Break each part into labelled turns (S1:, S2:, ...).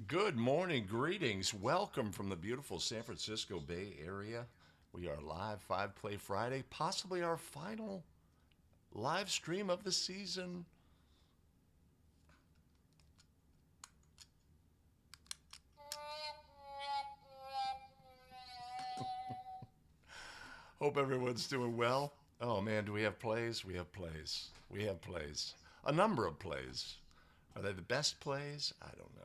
S1: Good morning, greetings. Welcome from the beautiful San Francisco Bay Area. We are live 5 Play Friday, possibly our final live stream of the season. Hope everyone's doing well. Oh man, do we have plays? We have plays. We have plays. A number of plays. Are they the best plays? I don't know.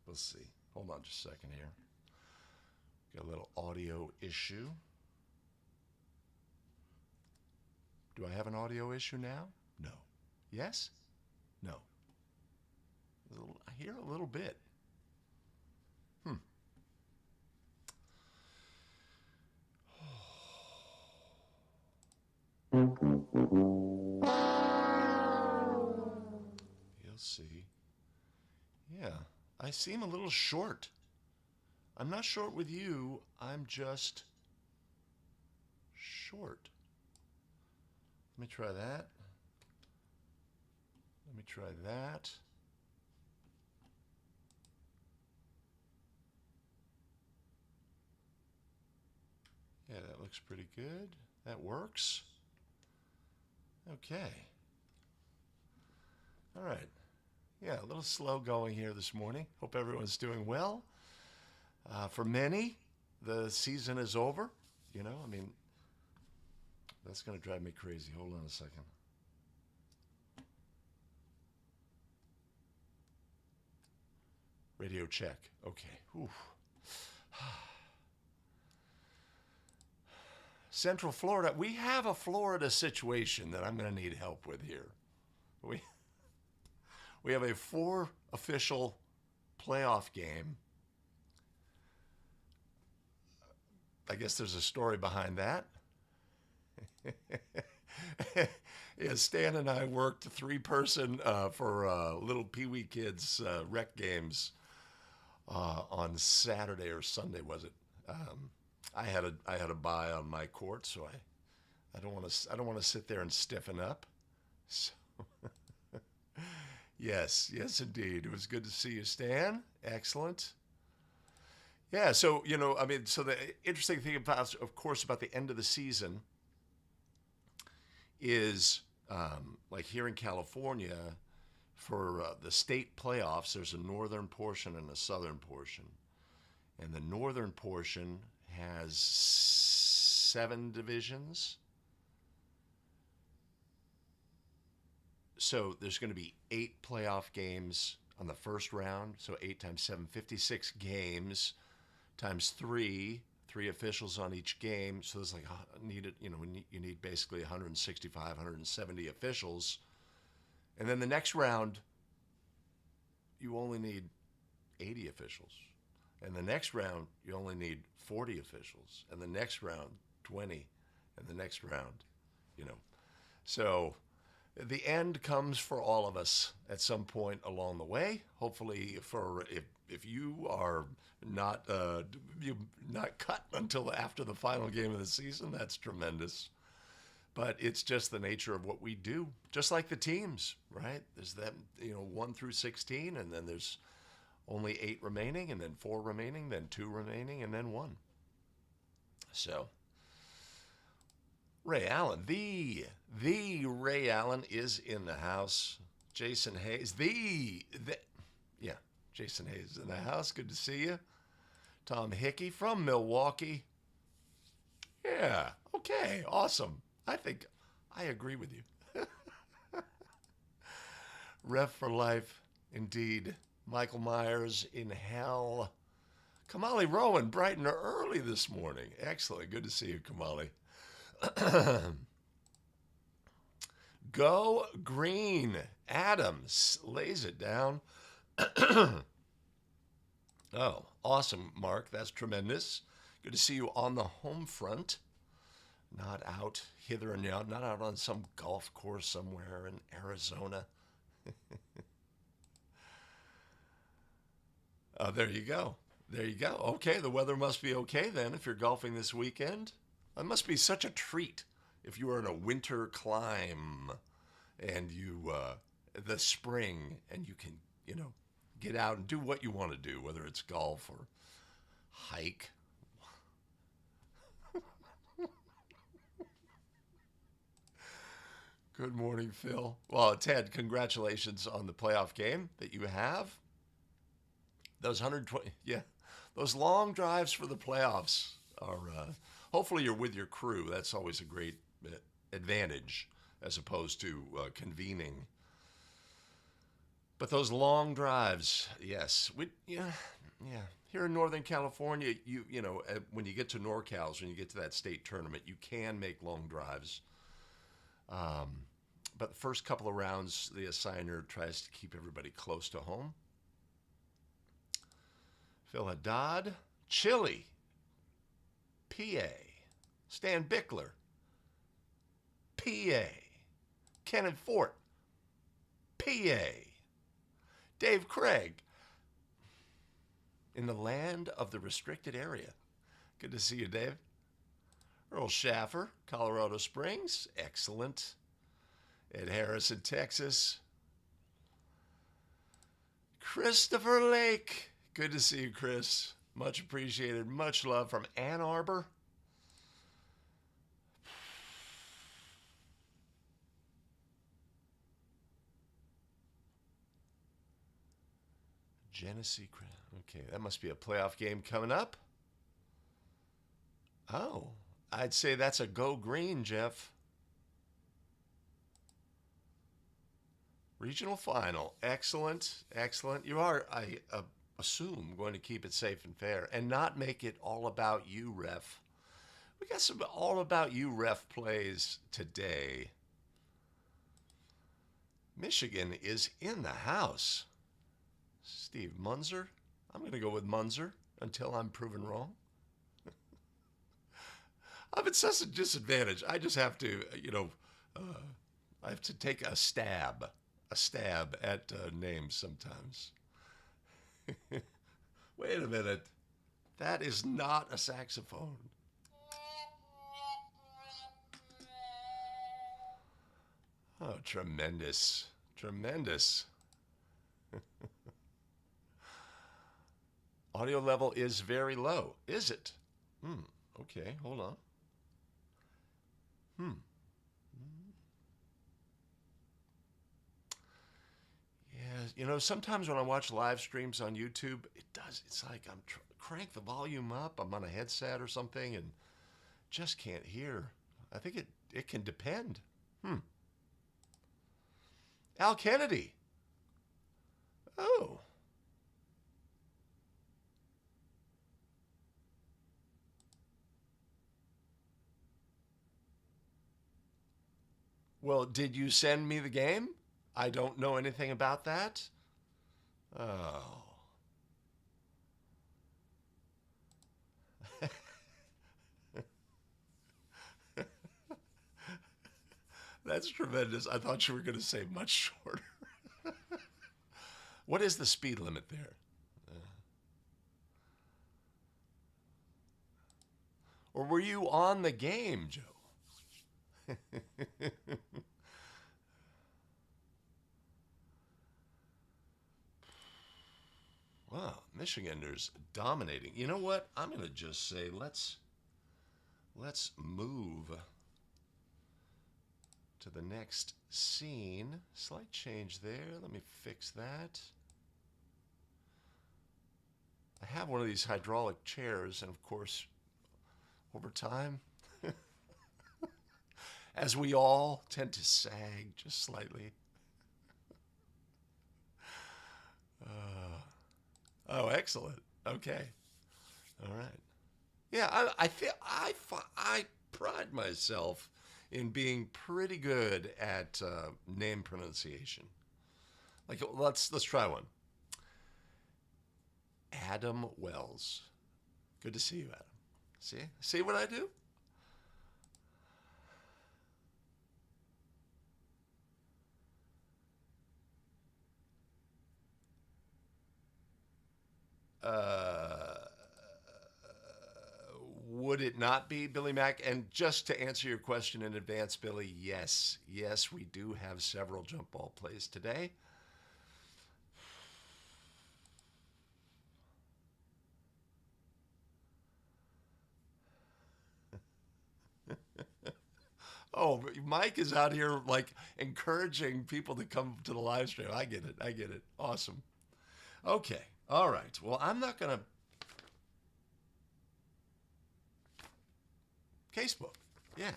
S1: We'll see. Hold on just a second here. Got a little audio issue. Do I have an audio issue now? No. Yes? No. I hear a little bit. You'll see. Yeah, I seem a little short. I'm not short with you. I'm just short. Let me try that. Let me try that. Yeah, that looks pretty good. That works. Okay. All right. Yeah, a little slow going here this morning. Hope everyone's doing well. For many, the season is over. You know, I mean, that's going to drive me crazy. Hold on a second. Radio check. Okay. Whew. Central Florida. We have a Florida situation that I'm going to need help with here. We have a 4 official playoff game. I guess there's a story behind that. Yeah, Stan and I worked 3-person for little Pee Wee kids rec games on Saturday or Sunday, was it? I had a bye on my court, so I don't want to sit there and stiffen up. So yes, indeed. It was good to see you, Stan. Excellent. Yeah, so, I mean, so the interesting thing about, of course, about the end of the season is, like here in California, for the state playoffs, there's a northern portion and a southern portion. And the northern portion has 7 divisions. So there's going to be 8 playoff games on the first round. So 8 times 7, 56 games times 3 officials on each game. So there's like you need basically 165, 170 officials. And then the next round, you only need 80 officials. And the next round, you only need 40 officials. And the next round, 20. And the next round, So the end comes for all of us at some point along the way. Hopefully, if you are not not cut until after the final game of the season, that's tremendous. But it's just the nature of what we do. Just like the teams, right? There's that 1 through 16, and then there's only 8 remaining, and then 4 remaining, then 2 remaining, and then 1. So Ray Allen, the Ray Allen is in the house. Jason Hayes, Jason Hayes in the house. Good to see you. Tom Hickey from Milwaukee. Yeah, okay, awesome. I think I agree with you. Ref for life, indeed. Michael Myers in hell. Kamali Rowan, bright and early this morning. Excellent. Good to see you, Kamali. Go green. Adams lays it down. Oh, awesome, Mark. That's tremendous. Good to see you on the home front. Not out hither and yon, not out on some golf course somewhere in Arizona. There you go. There you go. Okay, the weather must be okay then if you're golfing this weekend. It must be such a treat if you are in a winter climb and the spring, and you can, get out and do what you want to do, whether it's golf or hike. Good morning, Phil. Well, Ted, congratulations on the playoff game that you have. Those 120, yeah, those long drives for the playoffs are, hopefully you're with your crew. That's always a great advantage as opposed to convening. But those long drives, yes, yeah. Here in Northern California, you know, when you get to NorCals, when you get to that state tournament, you can make long drives. But the first couple of rounds, the assigner tries to keep everybody close to home. Phil Haddad, Chile, PA. Stan Bickler, PA. Kenneth Fort, PA. Dave Craig, in the land of the restricted area. Good to see you, Dave. Earl Schaffer, Colorado Springs, excellent. Ed Harrison, Texas. Christopher Lake, good to see you, Chris. Much appreciated. Much love from Ann Arbor. Genesee. Okay, that must be a playoff game coming up. Oh, I'd say that's a go green, Jeff. Regional final. Excellent, excellent. You are, I assume, going to keep it safe and fair and not make it all about you, ref. We got some all about you, ref plays today. Michigan is in the house. Steve Munzer. I'm going to go with Munzer until I'm proven wrong. I'm at such a disadvantage. I just have to, I have to take a stab at names sometimes. Wait a minute. That is not a saxophone. Oh, tremendous. Tremendous. Audio level is very low. Is it? Okay, hold on. Yeah, sometimes when I watch live streams on YouTube, it's like I'm crank the volume up. I'm on a headset or something and just can't hear. I think it can depend. Al Kennedy. Oh. Well, did you send me the game? I don't know anything about that. Oh. That's tremendous. I thought you were going to say much shorter. What is the speed limit there? Or were you on the game, Joe? Wow, Michiganders dominating. You know what? I'm going to just say let's move to the next scene. Slight change there. Let me fix that. I have one of these hydraulic chairs, and of course, over time, as we all tend to sag just slightly. Oh, excellent. Okay. All right. Yeah, I pride myself in being pretty good at name pronunciation. Like, let's try one. Adam Wells. Good to see you, Adam. See what I do? Would it not be Billy Mack? And just to answer your question in advance, Billy, yes, we do have several jump ball plays today. Oh, Mike is out here like encouraging people to come to the live stream. I get it. I get it. Awesome. Okay. All right. Well, I'm not going to. Casebook. Yeah.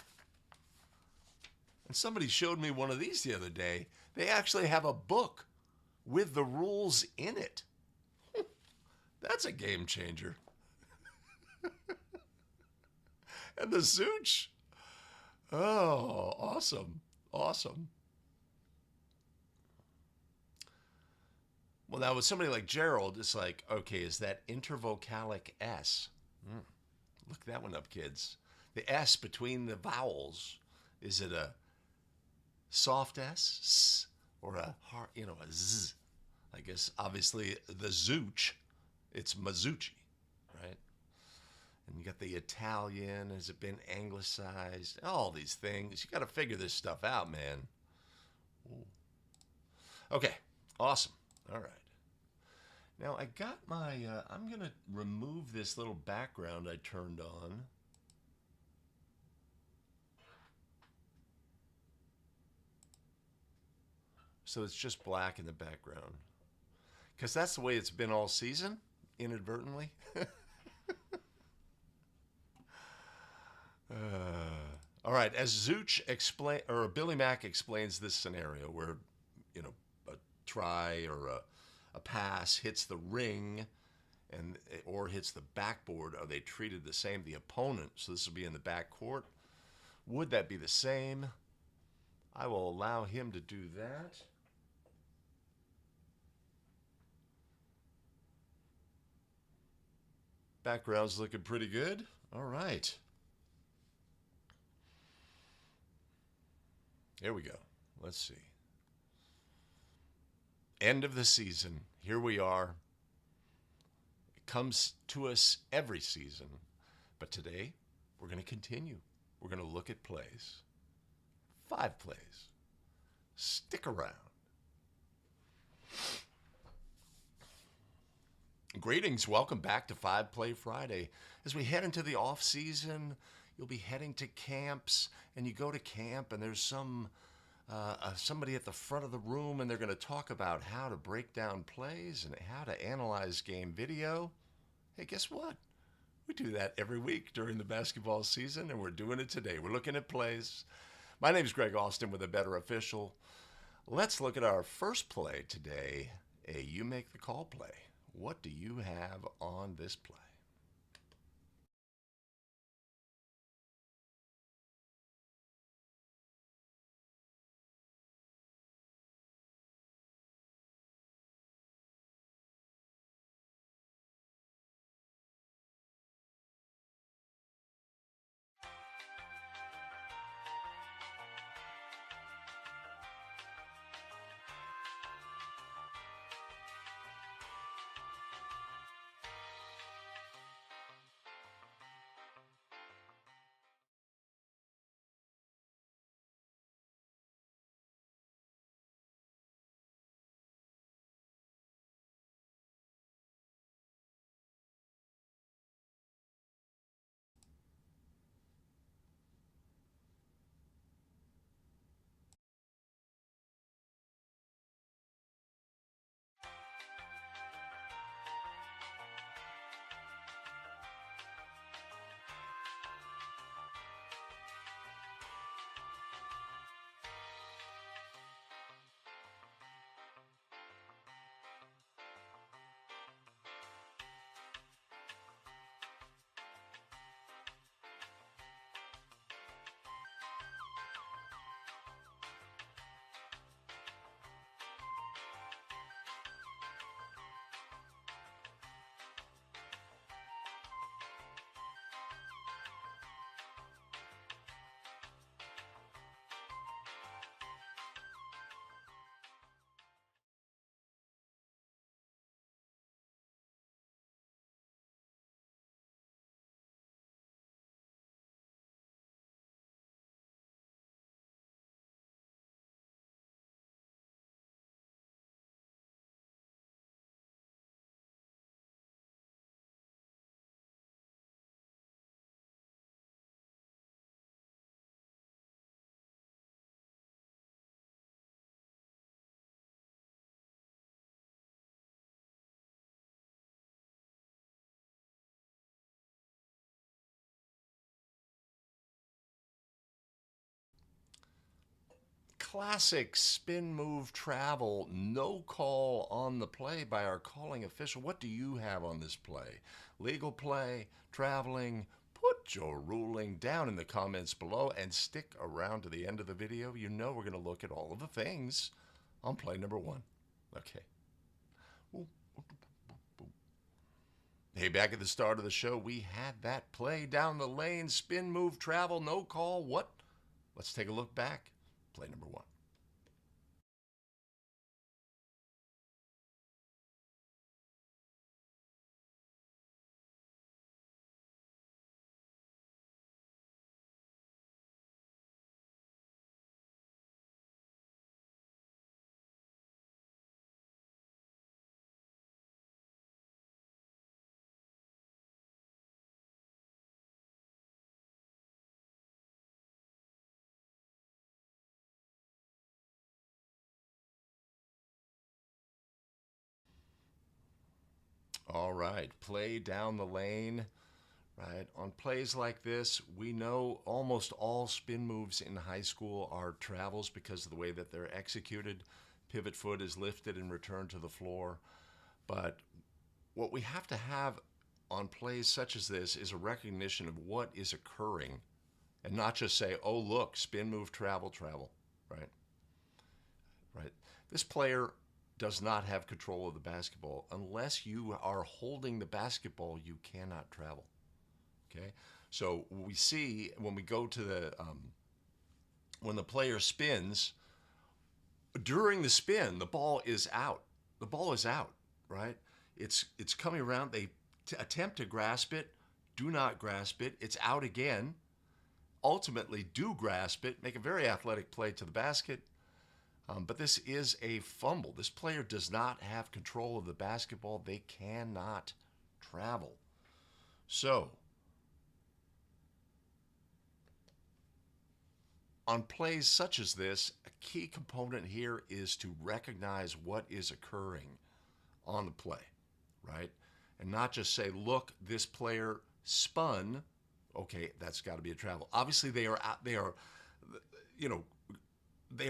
S1: And somebody showed me one of these the other day. They actually have a book with the rules in it. That's a game changer. And the Zooch. Oh, awesome. Awesome. Well, now with somebody like Gerald, it's like, okay, is that intervocalic S? Look that one up, kids. The S between the vowels, is it a soft S or a hard, a Z? I guess obviously the Zooch, it's Mazucci, right? And you got the Italian. Has it been anglicized? All these things. You got to figure this stuff out, man. Ooh. Okay, awesome. All right. Now I got my, I'm going to remove this little background I turned on. So it's just black in the background. Because that's the way it's been all season, inadvertently. All right, as Zooch explain, or Billy Mack explains this scenario where, a try or a pass hits the ring or hits the backboard, are they treated the same? The opponent, so this will be in the back court. Would that be the same? I will allow him to do that. Background's looking pretty good. All right. Here we go. Let's see. End of the season. Here we are. It comes to us every season. But today, we're going to continue. We're going to look at plays. 5 plays. Stick around. Greetings. Welcome back to 5 Play Friday. As we head into the off season, you'll be heading to camps, and you go to camp, and there's somebody at the front of the room, and they're going to talk about how to break down plays and how to analyze game video. Hey, guess what? We do that every week during the basketball season, and we're doing it today. We're looking at plays. My name is Greg Austin with A Better Official. Let's look at our first play today, a You Make the Call play. What do you have on this play? classic spin, move, travel, no call on the play by our calling official. What do you have on this play? Legal play, traveling? Put your ruling down in the comments below and stick around to the end of the video. You know we're going to look at all of the things on play number 1. Okay. Hey, back at the start of the show, we had that play down the lane, spin, move, travel, no call. What? Let's take a look back. Play number 1. All right, play down the lane. Right, on plays like this, we know almost all spin moves in high school are travels because of the way that they're executed. Pivot foot is lifted and returned to the floor. But what we have to have on plays such as this is a recognition of what is occurring and not just say, oh, look, spin, move, travel, travel, right? Right. This player does not have control of the basketball. Unless you are holding the basketball, you cannot travel. Okay, so we see when we go to the when the player spins, during the spin, the ball is out. The ball is out, right? It's coming around. They attempt to grasp it, do not grasp it. It's out again. Ultimately, do grasp it, make a very athletic play to the basket. But this is a fumble. This player does not have control of the basketball. They cannot travel. So, on plays such as this, a key component here is to recognize what is occurring on the play, right? And not just say, look, this player spun. Okay, that's got to be a travel. Obviously, they are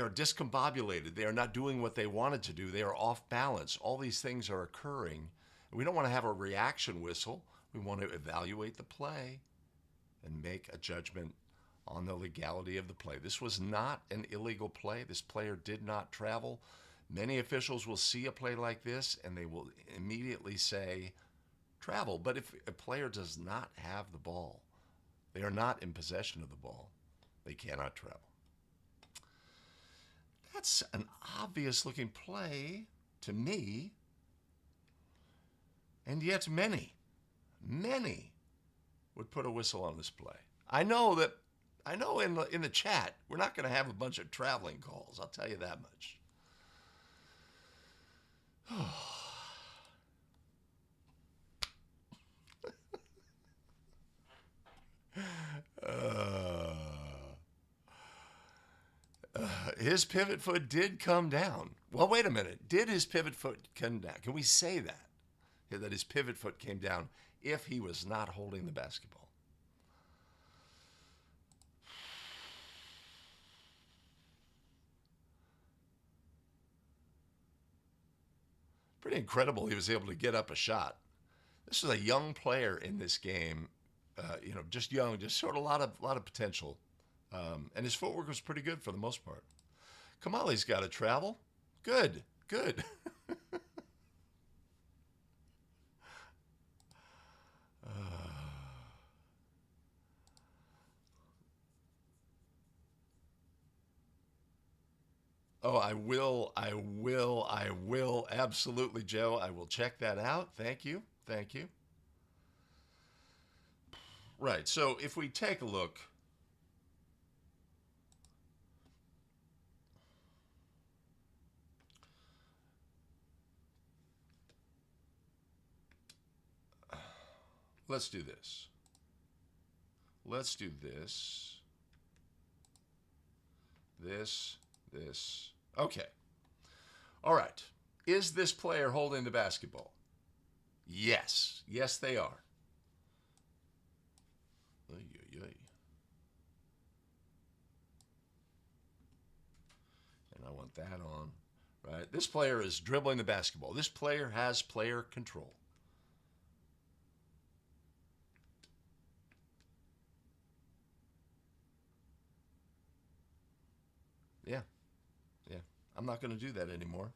S1: discombobulated. They are not doing what they wanted to do. They are off balance. All these things are occurring. We don't want to have a reaction whistle. We want to evaluate the play and make a judgment on the legality of the play. This was not an illegal play. This player did not travel. Many officials will see a play like this and they will immediately say travel. But if a player does not have the ball, they are not in possession of the ball, they cannot travel. That's an obvious looking play to me, and yet many would put a whistle on this play. I know in the chat, we're not going to have a bunch of traveling calls. I'll tell you that much. His pivot foot did come down. Well, wait a minute. Did his pivot foot come down? Can we say that? That his pivot foot came down if he was not holding the basketball? Pretty incredible he was able to get up a shot. This is a young player in this game, just young, just showed a lot of potential. And his footwork was pretty good for the most part. Kamali's got to travel. Good. Oh, I will. Absolutely, Joe. I will check that out. Thank you. Right. So if we take a look, let's do this. This. Okay. All right. Is this player holding the basketball? Yes. Yes, they are. don't want that on, right? This player is dribbling the basketball. This player has player control. Yeah, yeah. I'm not going to do that anymore.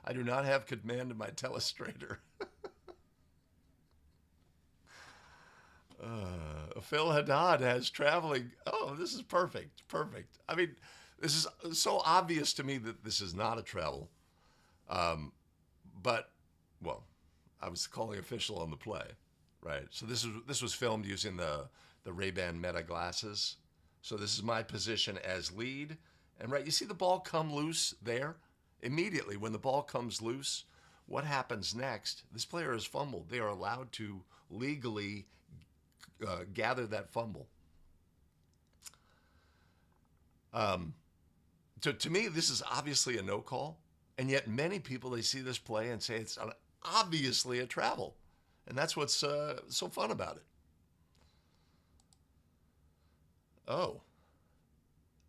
S1: I do not have command in my telestrator. Phil Haddad has traveling. Oh, this is perfect. Perfect. I mean, this is so obvious to me that this is not a travel. But, well, I was calling official on the play, right? So this was filmed using the Ray-Ban Meta glasses. So this is my position as lead. And right, you see the ball come loose there? Immediately when the ball comes loose, what happens next? This player has fumbled. They are allowed to legally gather that fumble. To me, this is obviously a no call. And yet many people, they see this play and say it's obviously a travel. And that's what's so fun about it. Oh.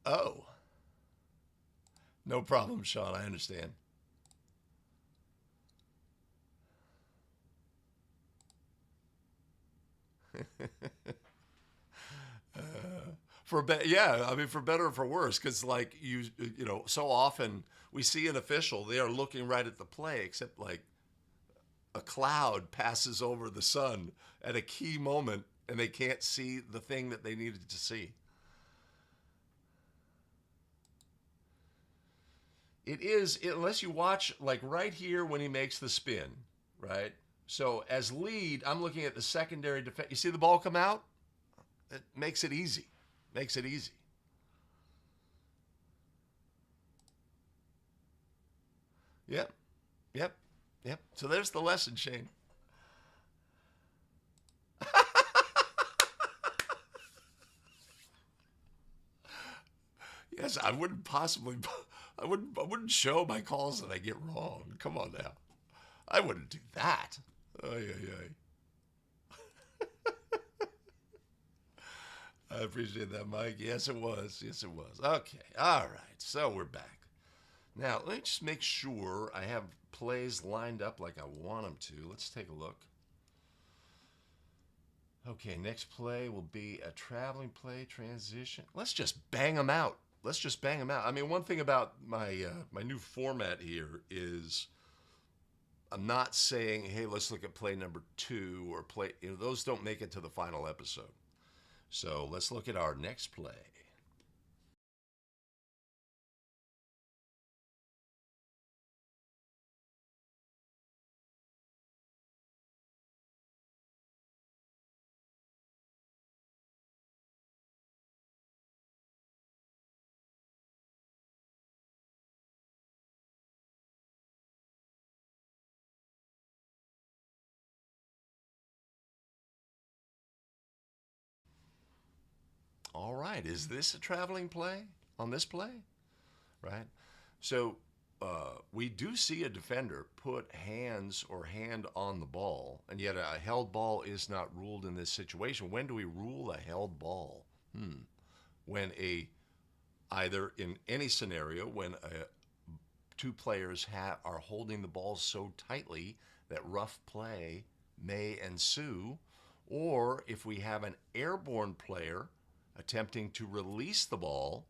S1: Oh. No problem, Sean. I understand. Yeah, I mean, for better or for worse, because like you know, so often we see an official, they are looking right at the play, except like a cloud passes over the sun at a key moment, and they can't see the thing that they needed to see. It is, unless you watch like right here when he makes the spin, right? So as lead, I'm looking at the secondary defense. You see the ball come out? It makes it easy. Makes it easy. Yep. Yep. Yep. So there's the lesson, Shane. Yes, I wouldn't show my calls that I get wrong. Come on now. I wouldn't do that. Ay, ay, ay. I appreciate that, Mike. Yes, it was. Yes, it was. Okay. All right. So we're back. Now, let me just make sure I have plays lined up like I want them to. Let's take a look. Okay, next play will be a traveling play transition. Let's just bang them out. Let's just bang them out. I mean, one thing about my new format here is I'm not saying, hey, let's look at play number 2 or play. You know, those don't make it to the final episode. So let's look at our next play. All right, is this a traveling play on this play? Right? So we do see a defender put hands or hand on the ball, and yet a held ball is not ruled in this situation. When do we rule a held ball? When either in any scenario, when two players are holding the ball so tightly that rough play may ensue, or if we have an airborne player attempting to release the ball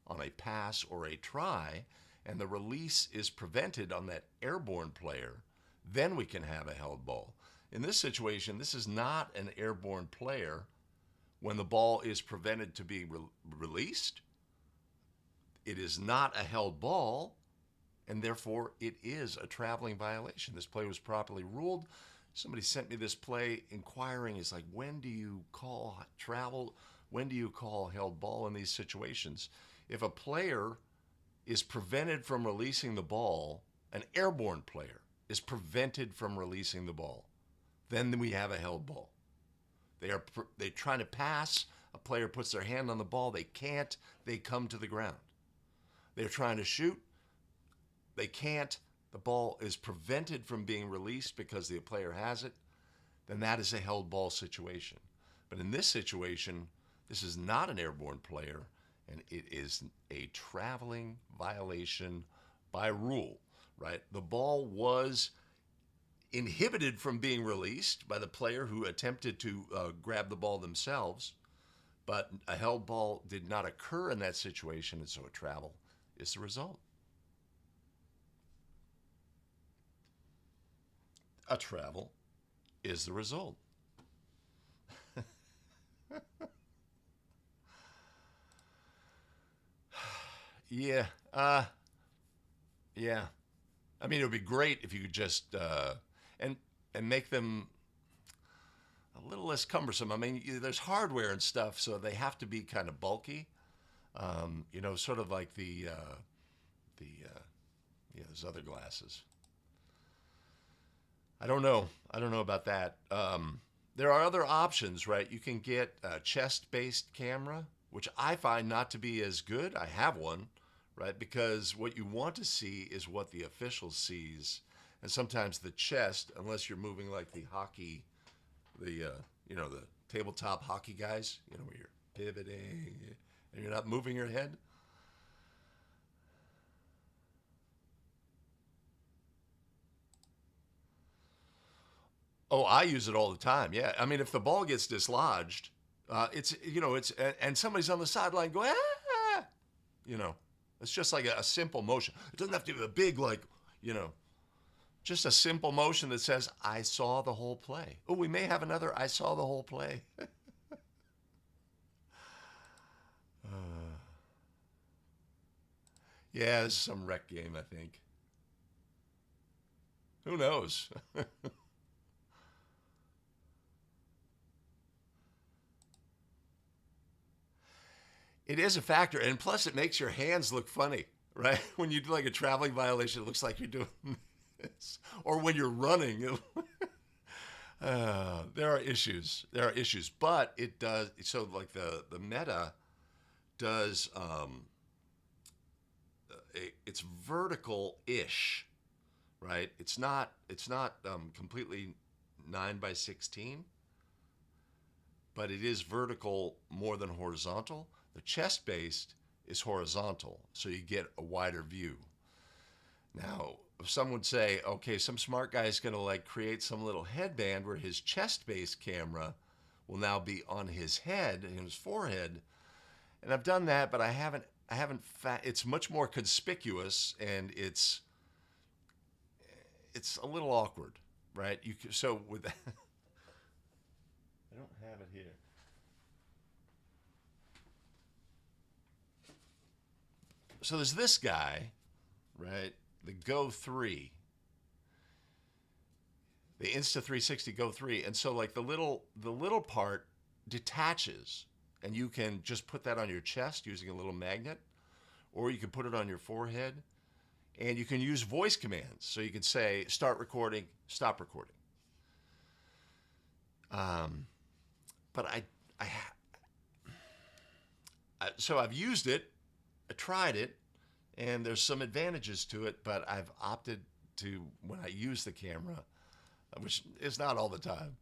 S1: on a pass or a try, and the release is prevented on that airborne player, then we can have a held ball. In this situation, this is not an airborne player. When the ball is prevented to be released, it is not a held ball, and therefore it is a traveling violation. This play was properly ruled. Somebody sent me this play inquiring, is like, when do you call travel? When do you call held ball in these situations? If a player is prevented from releasing the ball, an airborne player is prevented from releasing the ball, then we have a held ball. They're trying to pass, a player puts their hand on the ball, they can't, they come to the ground. They're trying to shoot, they can't, the ball is prevented from being released because the player has it, then that is a held ball situation. But in this situation, this is not an airborne player, and it is a traveling violation by rule, right? The ball was inhibited from being released by the player who attempted to grab the ball themselves, but a held ball did not occur in that situation, and so a travel is the result. A travel is the result. Yeah, yeah. I mean, it would be great if you could just and and make them a little less cumbersome. I mean, there's hardware and stuff, so they have to be kind of bulky. You know, sort of like the yeah, those other glasses. I don't know. I don't know about that. There are other options, right? You can get a chest-based camera, which I find not to be as good. I have one, right? Because what you want to see is what the official sees, and sometimes the chest, unless you're moving like the hockey, the you know, the tabletop hockey guys, you know, where you're pivoting and you're not moving your head. Oh, I use it all the time. Yeah, I mean, if the ball gets dislodged, it's you know, it's and somebody's on the sideline going, ah, you know, it's just like a simple motion. It doesn't have to be a big like, you know, just a simple motion that says, "I saw the whole play." Oh, we may have another "I saw the whole play." Yeah, this is some rec game, I think. Who knows? It is a factor, and plus it makes your hands look funny, right? When you do like a traveling violation, it looks like you're doing this, or when you're running. There are issues. There are issues, but it does. So like the meta does. It's vertical-ish, right? It's not. It's not completely 9 by 16, but it is vertical more than horizontal. The chest based is horizontal, so you get a wider view. Now, if someone would say, okay, some smart guy is going to like create some little headband where his chest based camera will now be on his head and his forehead, and I've done that, but I haven't. It's much more conspicuous, and it's a little awkward, right? So with I don't have it here. So there's this guy, right? The Go 3, the Insta360 Go 3, and so like the little part detaches, and you can just put that on your chest using a little magnet, or you can put it on your forehead, and you can use voice commands. So you can say start recording, stop recording. But so I've used it, I tried it, and there's some advantages to it, but I've opted to, when I use the camera, which is not all the time.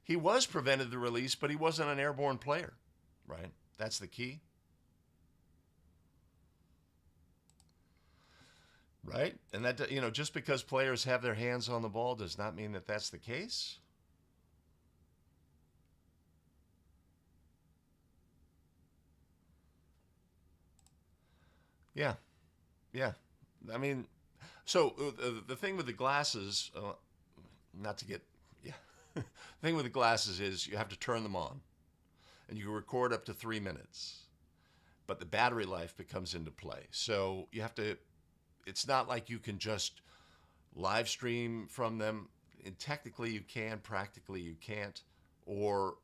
S1: He was prevented the release, but he wasn't an airborne player, right? That's the key, right? And that, you know, just because players have their hands on the ball does not mean that that's the case. Yeah, yeah. I mean, so the thing with the glasses, not to get, yeah, the thing with the glasses is you have to turn them on, and you can record up to 3 minutes, but the battery life becomes into play. So you have to. It's not like you can just live stream from them. And technically you can, practically you can't, or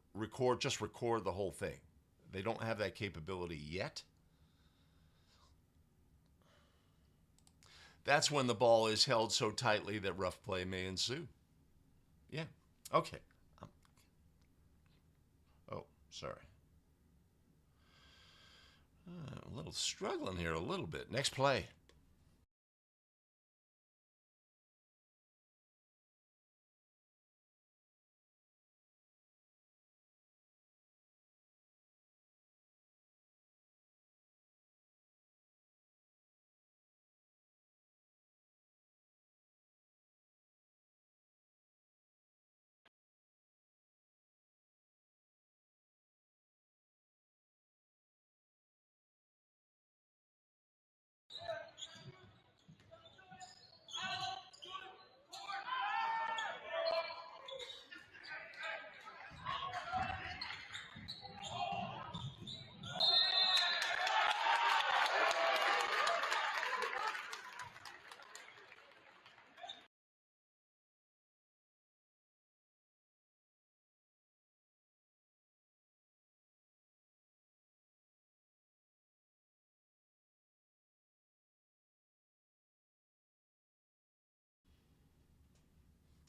S1: just record the whole thing. They don't have that capability yet. That's when the ball is held so tightly that rough play may ensue. Yeah. Okay. Um, oh, sorry. A little struggling here, a little bit. Next play.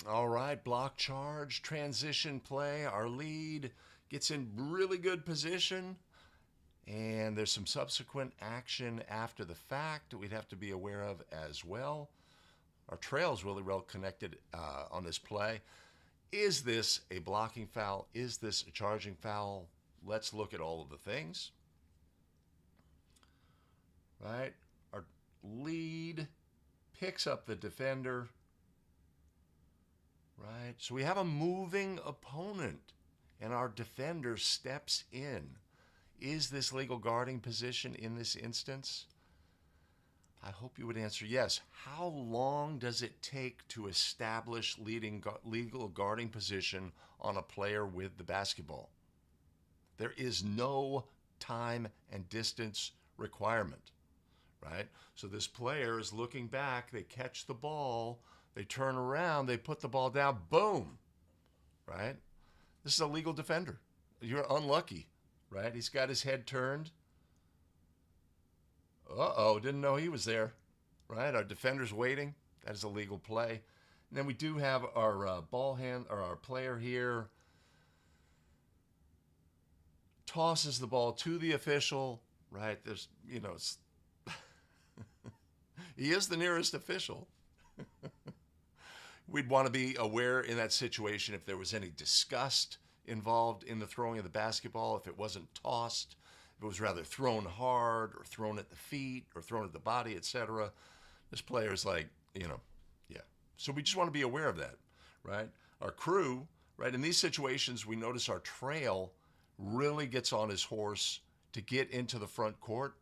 S1: All right, block charge, transition play. Our lead gets in really good position, and there's some subsequent action after the fact that we'd have to be aware of as well. Our trail's really well connected on this play. Is this a blocking foul? Is this a charging foul? Let's look at all of the things. Right? Our lead picks up the defender. Right? So we have a moving opponent, and our defender steps in. Is this legal guarding position in this instance? I hope you would answer yes. How long does it take to establish legal guarding position on a player with the basketball? There is no time and distance requirement, right? So this player is looking back, they catch the ball, they turn around, they put the ball down, boom, right? This is a legal defender. You're unlucky, right? He's got his head turned. Uh-oh, didn't know he was there, right? Our defender's waiting. That is a legal play. And then we do have our our player here. Tosses the ball to the official, right? There's, he is the nearest official. We'd want to be aware in that situation if there was any disgust involved in the throwing of the basketball, if it wasn't tossed, if it was rather thrown hard or thrown at the feet or thrown at the body, etc. This player's like, yeah. So we just want to be aware of that, right? Our crew, right? In these situations, we notice our trail really gets on his horse to get into the front court,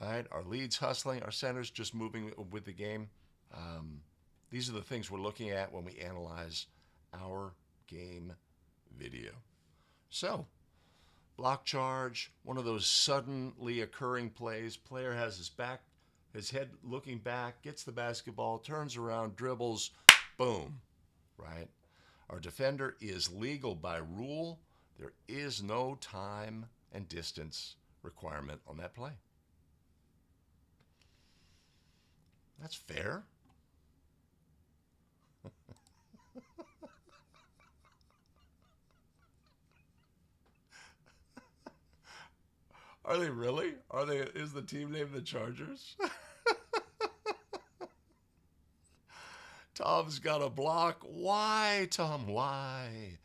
S1: right? Our lead's hustling, our center's just moving with the game. These are the things we're looking at when we analyze our game video. So, block charge, one of those suddenly occurring plays. Player has his head looking back, gets the basketball, turns around, dribbles, boom, right? Our defender is legal by rule. There is no time and distance requirement on that play. That's fair. Are they really? Is the team name the Chargers? Tom's got a block. Why, Tom? Why?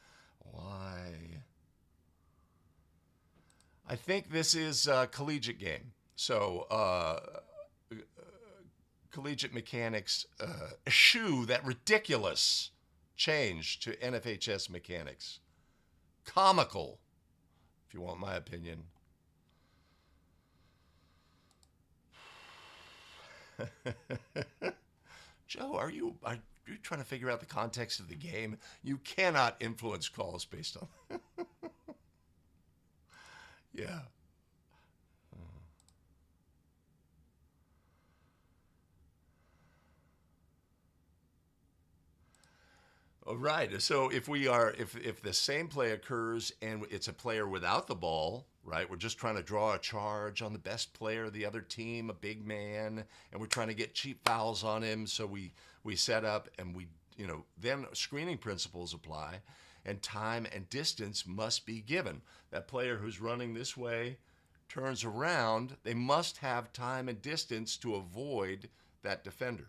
S1: I think this is a collegiate game. So, collegiate mechanics eschew that ridiculous change to NFHS mechanics. Comical, if you want my opinion. Joe, are you trying to figure out the context of the game? You cannot influence calls based on yeah. All right. So if the same play occurs and it's a player without the ball, right? We're just trying to draw a charge on the best player of the other team, a big man, and we're trying to get cheap fouls on him. So we set up and then screening principles apply, and time and distance must be given. That player who's running this way turns around, they must have time and distance to avoid that defender.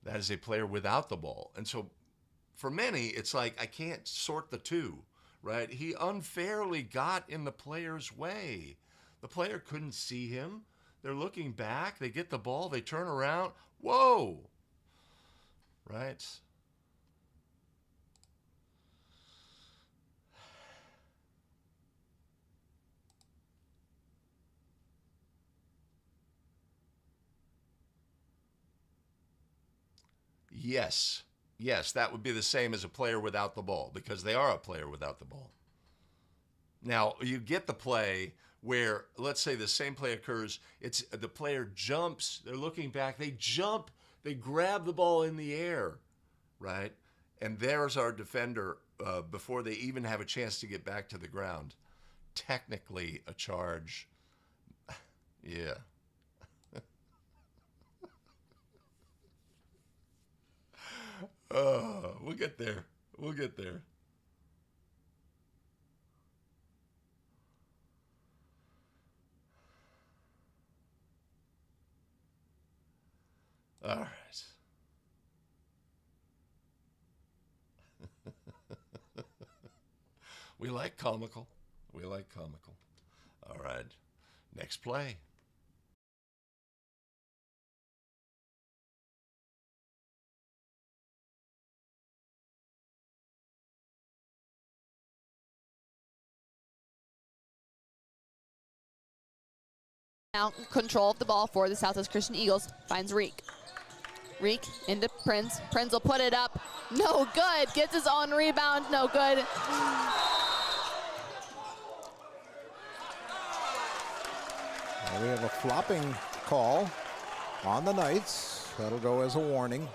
S1: That is a player without the ball. And so for many, it's like, I can't sort the two, right? He unfairly got in the player's way. The player couldn't see him. They're looking back. They get the ball. They turn around. Whoa! Right? Yes. Yes, that would be the same as a player without the ball, because they are a player without the ball. Now, you get the play where, let's say the same play occurs, it's the player jumps, they're looking back, they jump, they grab the ball in the air, right? And there's our defender before they even have a chance to get back to the ground. Technically a charge. Yeah. We'll get there. We'll get there. All right. We like comical. We like comical. All right. Next play.
S2: Now control of the ball for the Southwest Christian Eagles. Finds Reek. Reek into Prince. Prince will put it up. No good. Gets his own rebound. No good.
S3: We have a flopping call on the Knights. That'll go as a warning.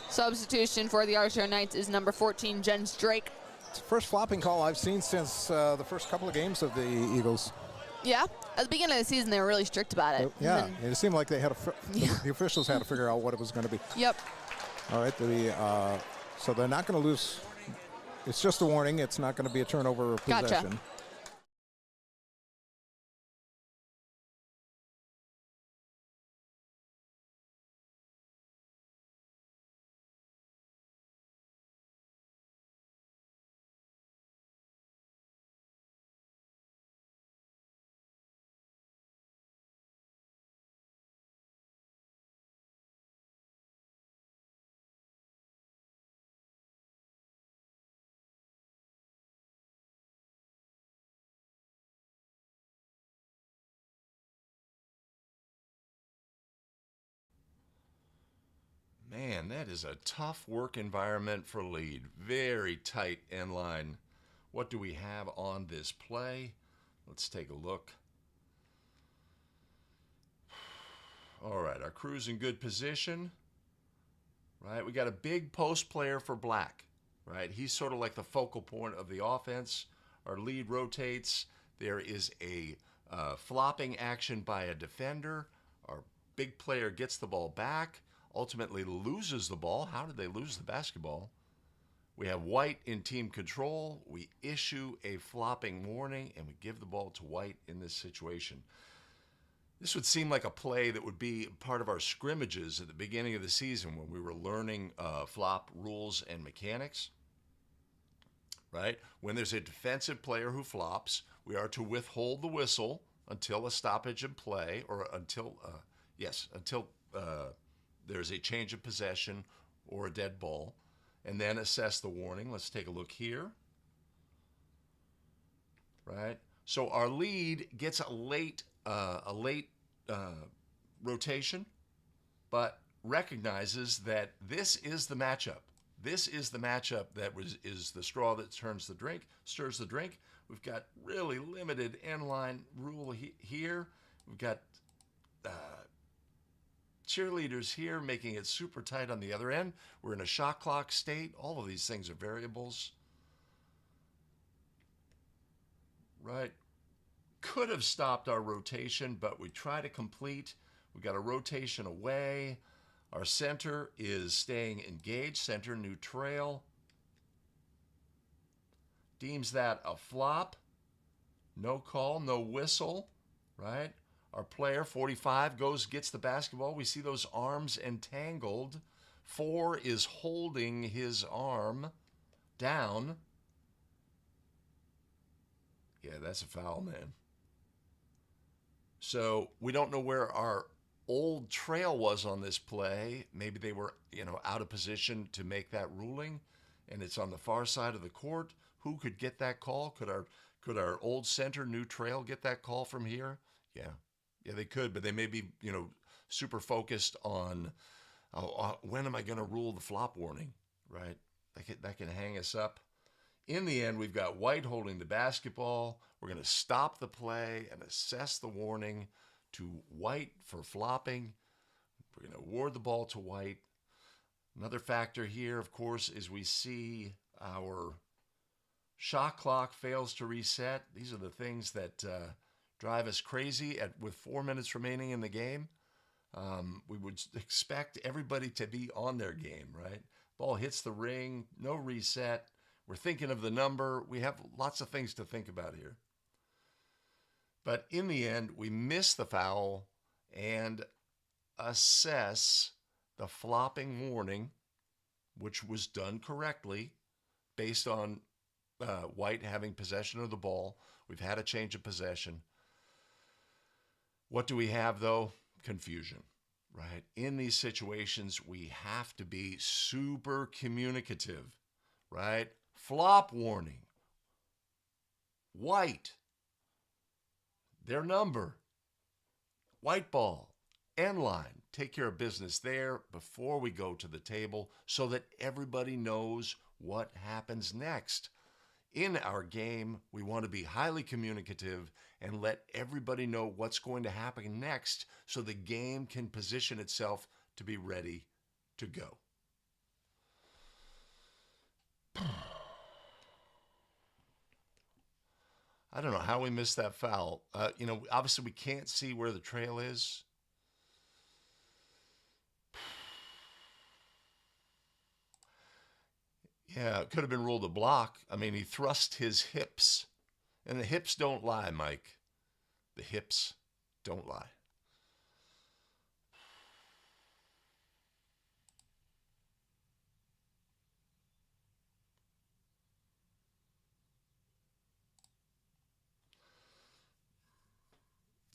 S2: Substitution for the Archer Knights is number 14, Jens Drake.
S3: It's the first flopping call I've seen since the first couple of games of the Eagles.
S2: Yeah, at the beginning of the season, they were really strict about it.
S3: Yeah, it seemed like they had the officials had to figure out what it was going to be.
S2: Yep.
S3: All right, so they're not going to lose. It's just a warning. It's not going to be a turnover of possession.
S2: Gotcha.
S1: Man, that is a tough work environment for lead. Very tight end line. What do we have on this play? Let's take a look. All right, our crew's in good position. Right, we got a big post player for Black. Right, he's sort of like the focal point of the offense. Our lead rotates. There is a flopping action by a defender. Our big player gets the ball back, ultimately loses the ball. How did they lose the basketball? We have White in team control. We issue a flopping warning, and we give the ball to White in this situation. This would seem like a play that would be part of our scrimmages at the beginning of the season when we were learning flop rules and mechanics. Right? When there's a defensive player who flops, we are to withhold the whistle until a stoppage in play, or until there's a change of possession or a dead ball, and then assess the warning. Let's take a look here. Right? So our lead gets a late rotation, but recognizes that this is the matchup. This is the matchup that is the straw that stirs the drink. We've got really limited end line rule here. We've got cheerleaders here making it super tight on the other end. We're in a shot clock state. All of these things are variables. Right? Could have stopped our rotation, but we try to complete. We got a rotation away. Our center is staying engaged. Center new trail. Deems that a flop. No call, no whistle, right? Our player, 45, gets the basketball. We see those arms entangled. 4 is holding his arm down. Yeah, that's a foul, man. So we don't know where our old trail was on this play. Maybe they were, out of position to make that ruling, and it's on the far side of the court. Who could get that call? Could our old center, new trail, get that call from here? Yeah, they could, but they may be, super focused on when am I going to rule the flop warning, right? That can hang us up. In the end, we've got White holding the basketball. We're going to stop the play and assess the warning to White for flopping. We're going to award the ball to White. Another factor here, of course, is we see our shot clock fails to reset. These are the things that drive us crazy with 4 minutes remaining in the game. We would expect everybody to be on their game, right? Ball hits the ring, no reset. We're thinking of the number. We have lots of things to think about here. But in the end, we miss the foul and assess the flopping warning, which was done correctly based on White having possession of the ball. We've had a change of possession. What do we have, though? Confusion, right? In these situations, we have to be super communicative, right? Flop warning. White. Their number. White ball. End line. Take care of business there before we go to the table so that everybody knows what happens next. In our game, we want to be highly communicative and let everybody know what's going to happen next so the game can position itself to be ready to go. I don't know how we missed that foul. Obviously we can't see where the trail is. Yeah, it could have been ruled a block. I mean, he thrust his hips. And the hips don't lie, Mike. The hips don't lie.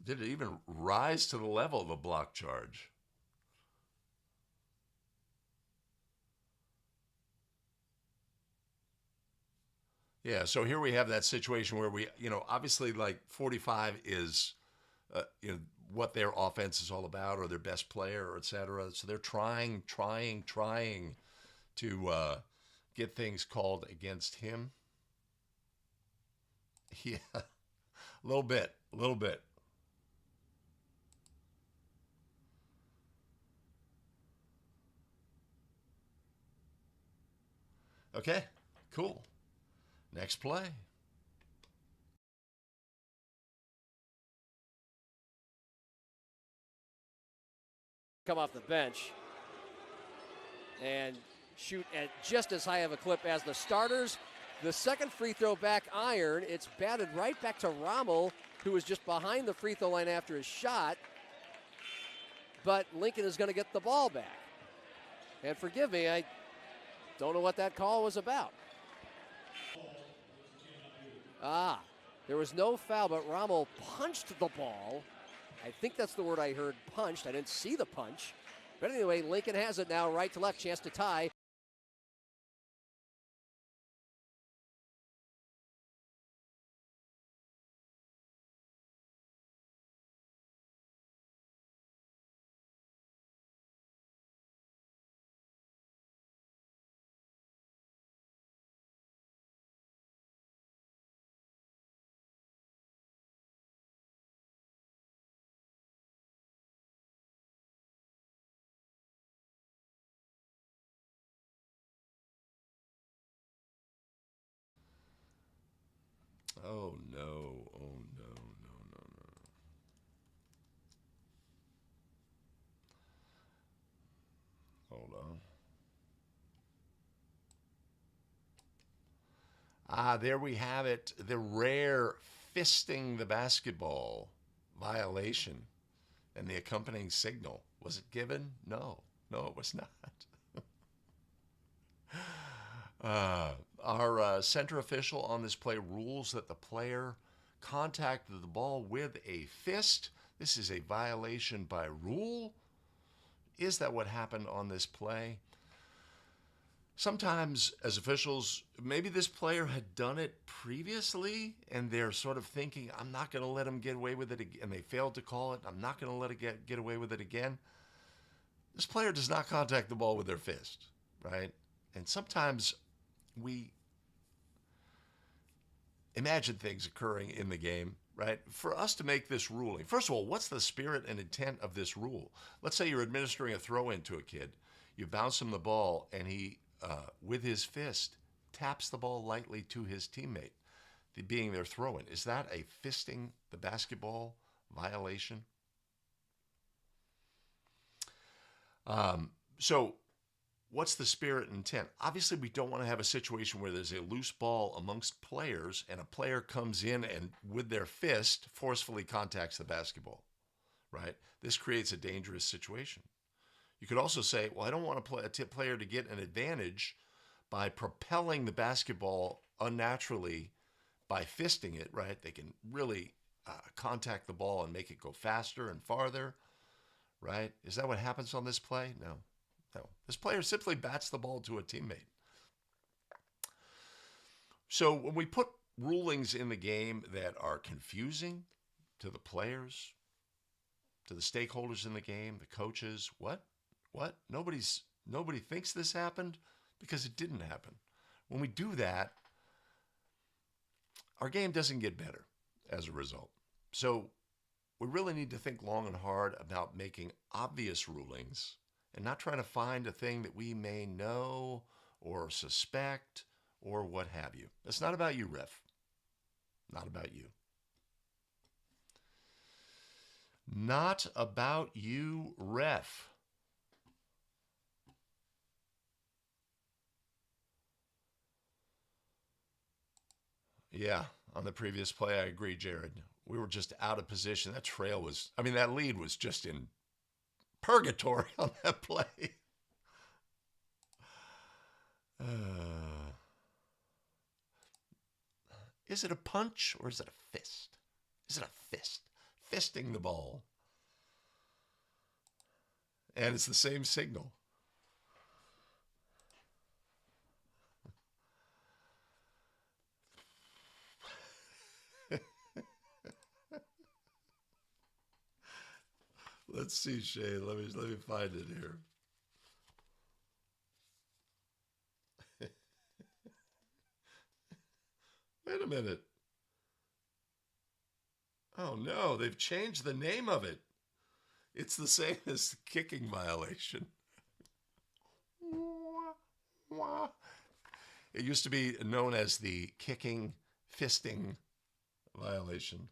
S1: Did it even rise to the level of a block charge? Yeah, so here we have that situation where we, obviously like 45 is, what their offense is all about or their best player, or et cetera. So they're trying to get things called against him. Yeah, a little bit. Okay, cool. Next play.
S4: Come off the bench and shoot at just as high of a clip as the starters. The second free throw back iron. It's batted right back to Rommel, who was just behind the free throw line after his shot. But Lincoln is going to get the ball back. And forgive me, I don't know what that call was about. There was no foul, but Rommel punched the ball. I think that's the word I heard, punched. I didn't see the punch. But anyway, Lincoln has it now, right to left, chance to tie.
S1: Oh, no. Hold on. There we have it. The rare fisting the basketball violation and the accompanying signal. Was it given? No, it was not. Our center official on this play rules that the player contacted the ball with a fist. This is a violation by rule. Is that what happened on this play? Sometimes, as officials, maybe this player had done it previously, and they're sort of thinking, I'm not going to let him get away with it again, and they failed to call it. I'm not going to let it get away with it again. This player does not contact the ball with their fist, right? And sometimes we imagine things occurring in the game, right? For us to make this ruling, first of all, what's the spirit and intent of this rule? Let's say you're administering a throw-in to a kid. You bounce him the ball, and he, with his fist, taps the ball lightly to his teammate, being their throw-in. Is that a fisting the basketball violation? So what's the spirit and intent? Obviously, we don't want to have a situation where there's a loose ball amongst players and a player comes in and with their fist forcefully contacts the basketball, right? This creates a dangerous situation. You could also say, well, I don't want a player to get an advantage by propelling the basketball unnaturally by fisting it, right? They can really contact the ball and make it go faster and farther, right? Is that what happens on this play? No. This player simply bats the ball to a teammate. So when we put rulings in the game that are confusing to the players, to the stakeholders in the game, the coaches, what? Nobody thinks this happened because it didn't happen. When we do that, our game doesn't get better as a result. So we really need to think long and hard about making obvious rulings and not trying to find a thing that we may know or suspect or what have you. It's not about you, ref. Not about you. Not about you, ref. Yeah, on the previous play, I agree, Jared. We were just out of position. That that lead was just in purgatory on that play. Is it a punch or is it a fist? Is it a fist? Fisting the ball. And it's the same signal. Let's see, Shane. Let me find it here. Wait a minute. Oh no, they've changed the name of it. It's the same as the kicking violation. It used to be known as the kicking fisting violation.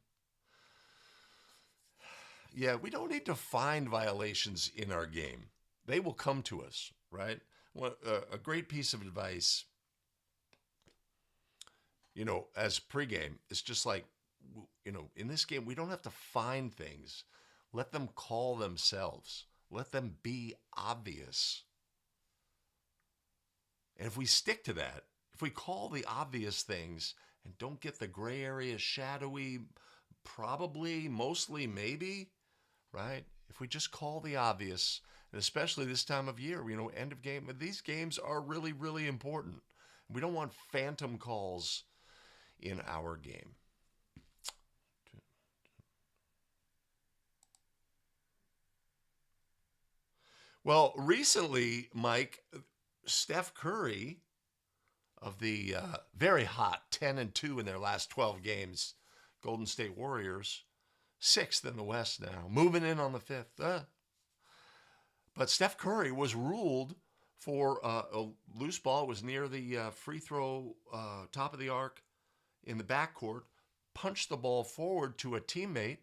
S1: Yeah, we don't need to find violations in our game. They will come to us, right? Well, a great piece of advice, as pregame, it's just like, in this game, we don't have to find things. Let them call themselves. Let them be obvious. And if we stick to that, if we call the obvious things and don't get the gray area, shadowy, probably, mostly, maybe, right? If we just call the obvious, and especially this time of year, end of game, these games are really, really important. We don't want phantom calls in our game. Well, recently, Mike, Steph Curry of the very hot 10-2 in their last 12 games, Golden State Warriors, 6th in the West now, moving in on the 5th. But Steph Curry was ruled for a loose ball. It was near the free throw, top of the arc in the backcourt, punched the ball forward to a teammate,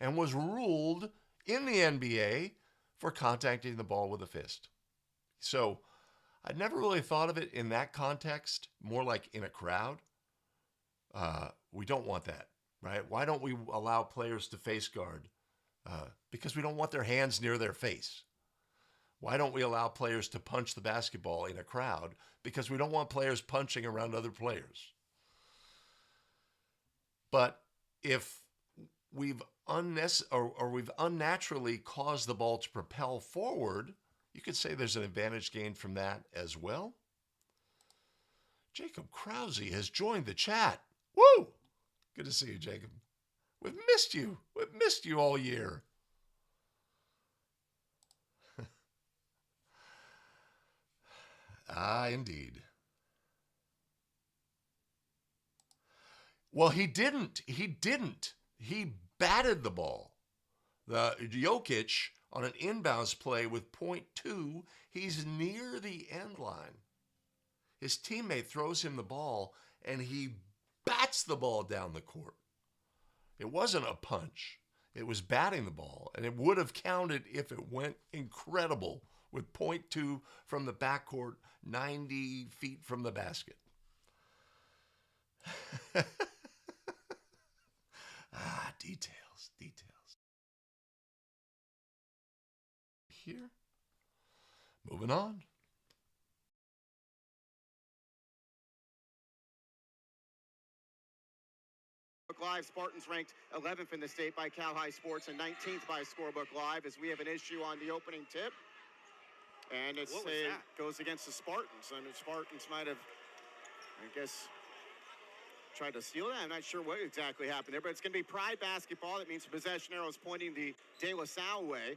S1: and was ruled in the NBA for contacting the ball with a fist. So I'd never really thought of it in that context, more like in a crowd. We don't want that, right? Why don't we allow players to face guard? Because we don't want their hands near their face. Why don't we allow players to punch the basketball in a crowd? Because we don't want players punching around other players. But if we've unnaturally caused the ball to propel forward, you could say there's an advantage gained from that as well. Jacob Krause has joined the chat. Woo! Good to see you, Jacob. We've missed you. We've missed you all year. Ah, indeed. Well, he didn't. He batted the ball. The Jokic on an inbounds play with 0.2, he's near the end line. His teammate throws him the ball, and he bats the ball down the court. It wasn't a punch. It was batting the ball, and it would have counted if it went incredible with .2 from the backcourt, 90 feet from the basket. Details. Here. Moving on.
S5: Live, Spartans ranked 11th in the state by Cal High Sports and 19th by Scorebook Live, as we have an issue on the opening tip. And it goes against the Spartans. And the Spartans might have, I guess, tried to steal that. I'm not sure what exactly happened there, but it's going to be Pride basketball. That means the possession arrow is pointing the De La Salle way.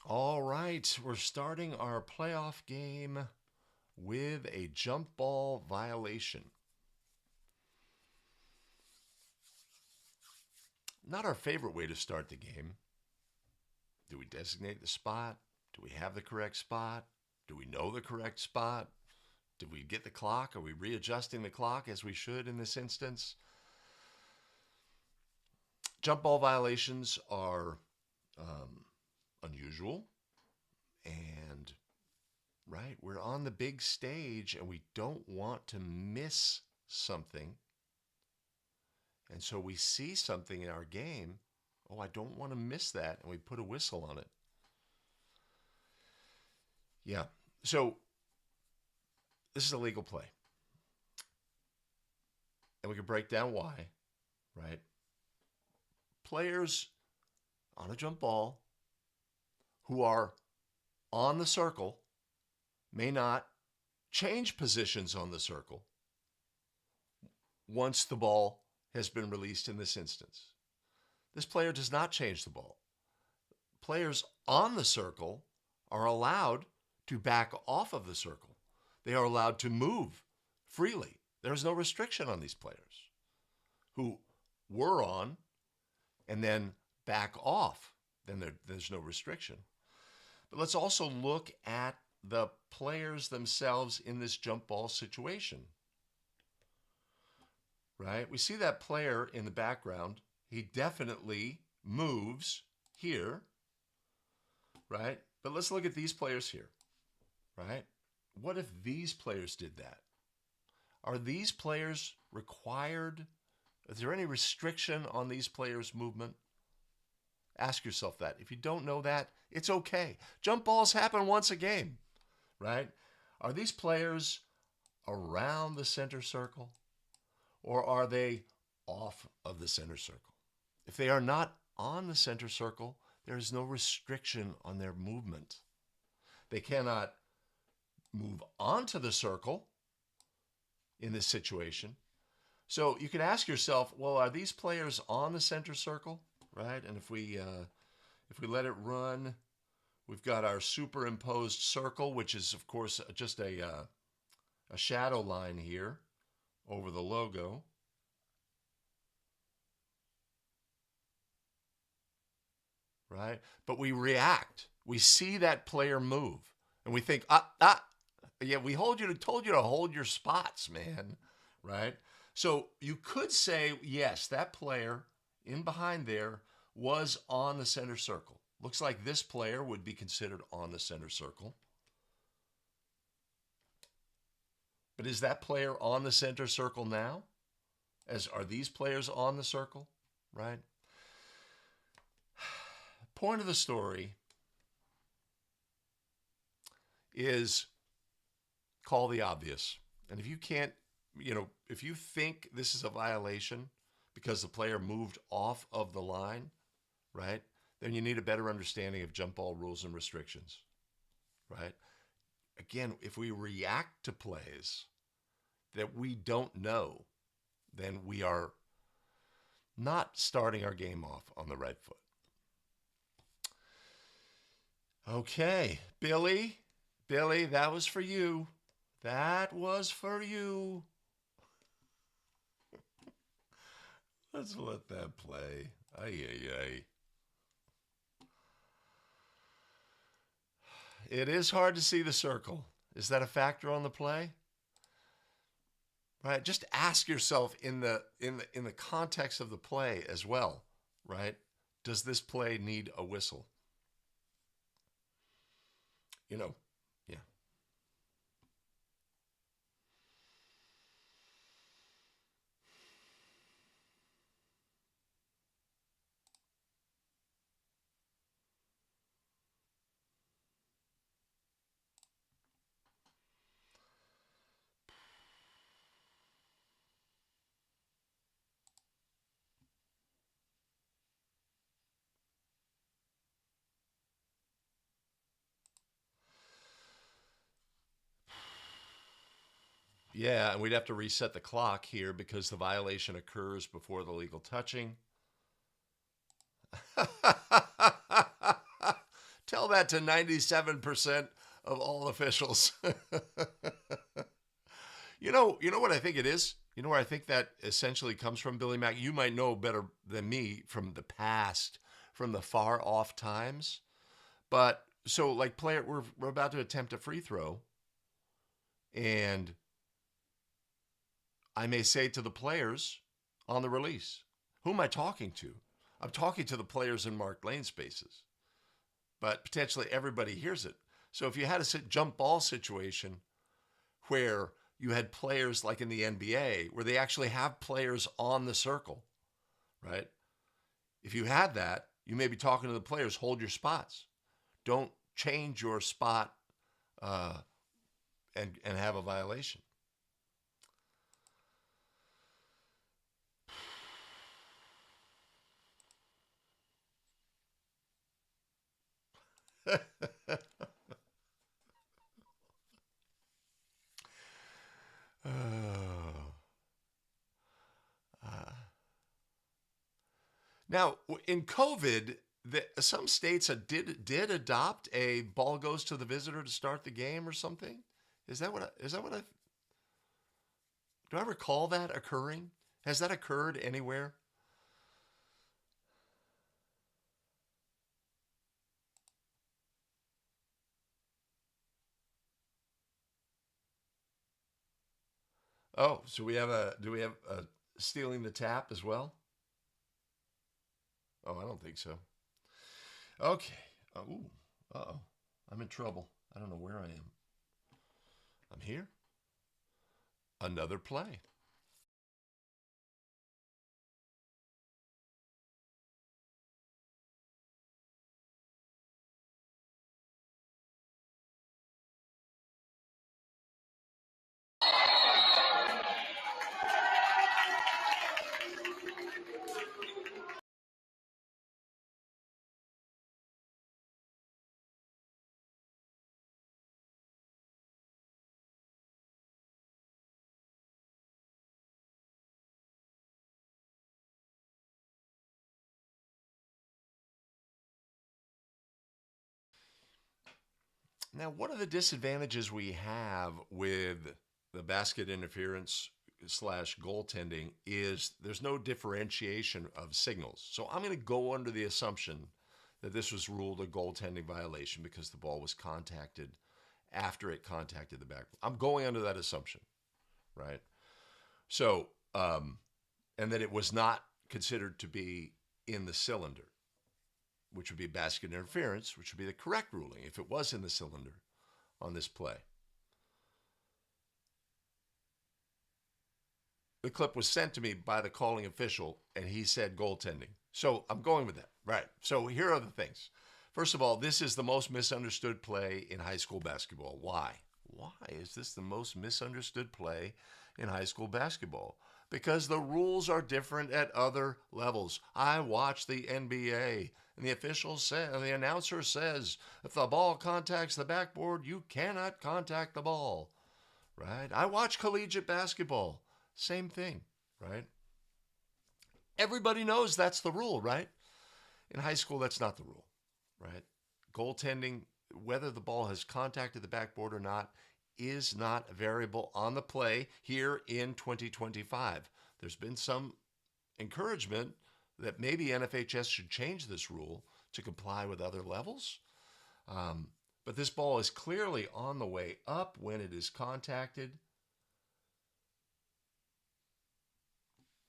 S1: All right, we're starting our playoff game with a jump ball violation. Not our favorite way to start the game. Do we designate the spot? Do we have the correct spot? Do we know the correct spot? Did we get the clock? Are we readjusting the clock as we should in this instance? Jump ball violations are unusual, and we're on the big stage and we don't want to miss something, and so we see something in our game. Oh, I don't want to miss that, and we put a whistle on it. Yeah, so this is a legal play, and we can break down why. Players on a jump ball who are on the circle may not change positions on the circle once the ball has been released in this instance. This player does not change the ball. Players on the circle are allowed to back off of the circle. They are allowed to move freely. There is no restriction on these players who were on and then back off. Then there's no restriction. But let's also look at the players themselves in this jump ball situation. We see that player in the background. He definitely moves here, But let's look at these players here, What if these players did that? Are these players required? Is there any restriction on these players' movement? Ask yourself that. If you don't know that, it's okay. Jump balls happen once a game, Are these players around the center circle, or are they off of the center circle? If they are not on the center circle, there is no restriction on their movement. They cannot move onto the circle in this situation. So you can ask yourself, well, are these players on the center circle? And if we let it run, we've got our superimposed circle, which is, of course, just a shadow line here over the logo. But we react. We see that player move, and we think, yeah, we told you to hold your spots, man, So you could say, yes, that player in behind there was on the center circle. Looks like this player would be considered on the center circle. But is that player on the center circle now? Are these players on the circle, Point of the story is call the obvious. And if you can't, if you think this is a violation because the player moved off of the line, then you need a better understanding of jump ball rules and restrictions, Again, if we react to plays that we don't know, then we are not starting our game off on the right foot. Okay, Billy, that was for you. That was for you. Let's let that play. Ay, ay, ay. It is hard to see the circle. Is that a factor on the play? Right? Just ask yourself in the context of the play as well, right? Does this play need a whistle? You know, yeah. Yeah, and we'd have to reset the clock here because the violation occurs before the legal touching. Tell that to 97% of all officials. You know what I think it is? You know where I think that essentially comes from, Billy Mack? You might know better than me from the past, from the far off times. But so like we're about to attempt a free throw, and I may say to the players on the release, who am I talking to? I'm talking to the players in marked lane spaces, but potentially everybody hears it. So if you had a jump ball situation where you had players like in the NBA, where they actually have players on the circle, right? If you had that, you may be talking to the players, hold your spots. Don't change your spot and have a violation. Now, in COVID, some states did adopt a ball goes to the visitor to start the game or something. Is that what I do? I recall that occurring? Has that occurred anywhere? Oh, so do we have stealing the tap as well? Oh, I don't think so. Okay. Ooh. Uh-oh. I'm in trouble. I don't know where I am. I'm here. Another play. Now, one of the disadvantages we have with the basket interference / goaltending is there's no differentiation of signals. So I'm going to go under the assumption that this was ruled a goaltending violation because the ball was contacted after it contacted the back. I'm going under that assumption, right? So, and that it was not considered to be in the cylinder, which would be basket interference, which would be the correct ruling if it was in the cylinder on this play. The clip was sent to me by the calling official, and he said goaltending. So I'm going with that. Right. So here are the things. First of all, this is the most misunderstood play in high school basketball. Why? Why is this the most misunderstood play in high school basketball? Because the rules are different at other levels. I watch the NBA, and the announcer says, if the ball contacts the backboard, you cannot contact the ball, right? I watch collegiate basketball. Same thing, right? Everybody knows that's the rule, right? In high school, that's not the rule, right? Goaltending, whether the ball has contacted the backboard or not, is not a variable on the play here in 2025. There's been some encouragement that maybe NFHS should change this rule to comply with other levels. But this ball is clearly on the way up when it is contacted.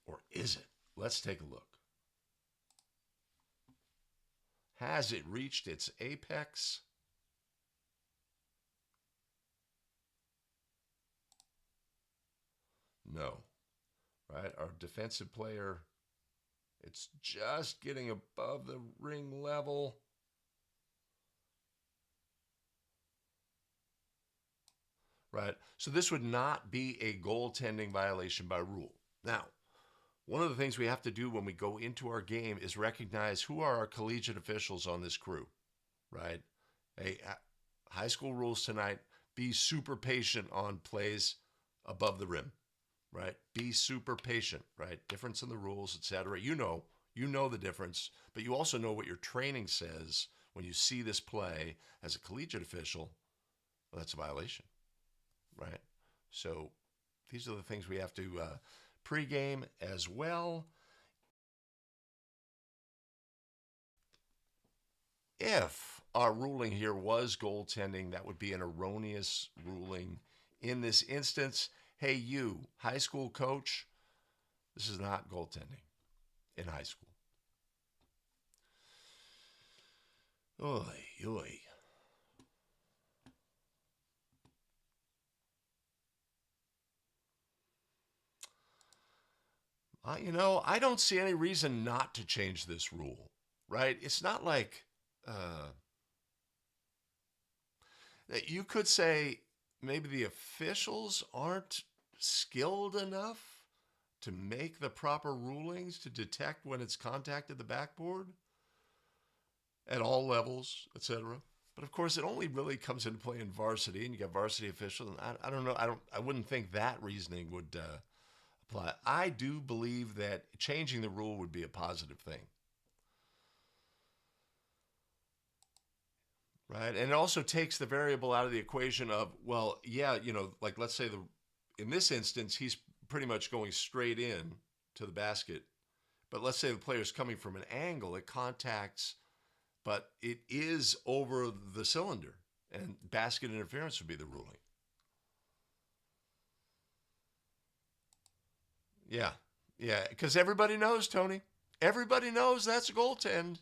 S1: Or is it? Let's take a look. Has it reached its apex? No. Right? Our defensive player, it's just getting above the ring level. Right? So this would not be a goaltending violation by rule. Now, one of the things we have to do when we go into our game is recognize who are our collegiate officials on this crew, right? Hey, high school rules tonight, be super patient on plays above the rim, right? Be super patient, right? Difference in the rules, etc. You know the difference, but you also know what your training says when you see this play as a collegiate official. Well, that's a violation, right? So these are the things we have to pregame as well. If our ruling here was goaltending, that would be an erroneous ruling in this instance. Hey, you, high school coach, this is not goaltending in high school. Oy, oy. I don't see any reason not to change this rule, right? It's not like that you could say maybe the officials aren't skilled enough to make the proper rulings to detect when it's contacted the backboard at all levels, etc. But of course, it only really comes into play in varsity, and you got varsity officials. And I don't know. I wouldn't think that reasoning would apply. I do believe that changing the rule would be a positive thing. Right? And it also takes the variable out of the equation of, well, yeah, like let's say in this instance, he's pretty much going straight in to the basket. But let's say the player's coming from an angle, it contacts, but it is over the cylinder, and basket interference would be the ruling. Yeah, because everybody knows, Tony. Everybody knows that's a goaltend.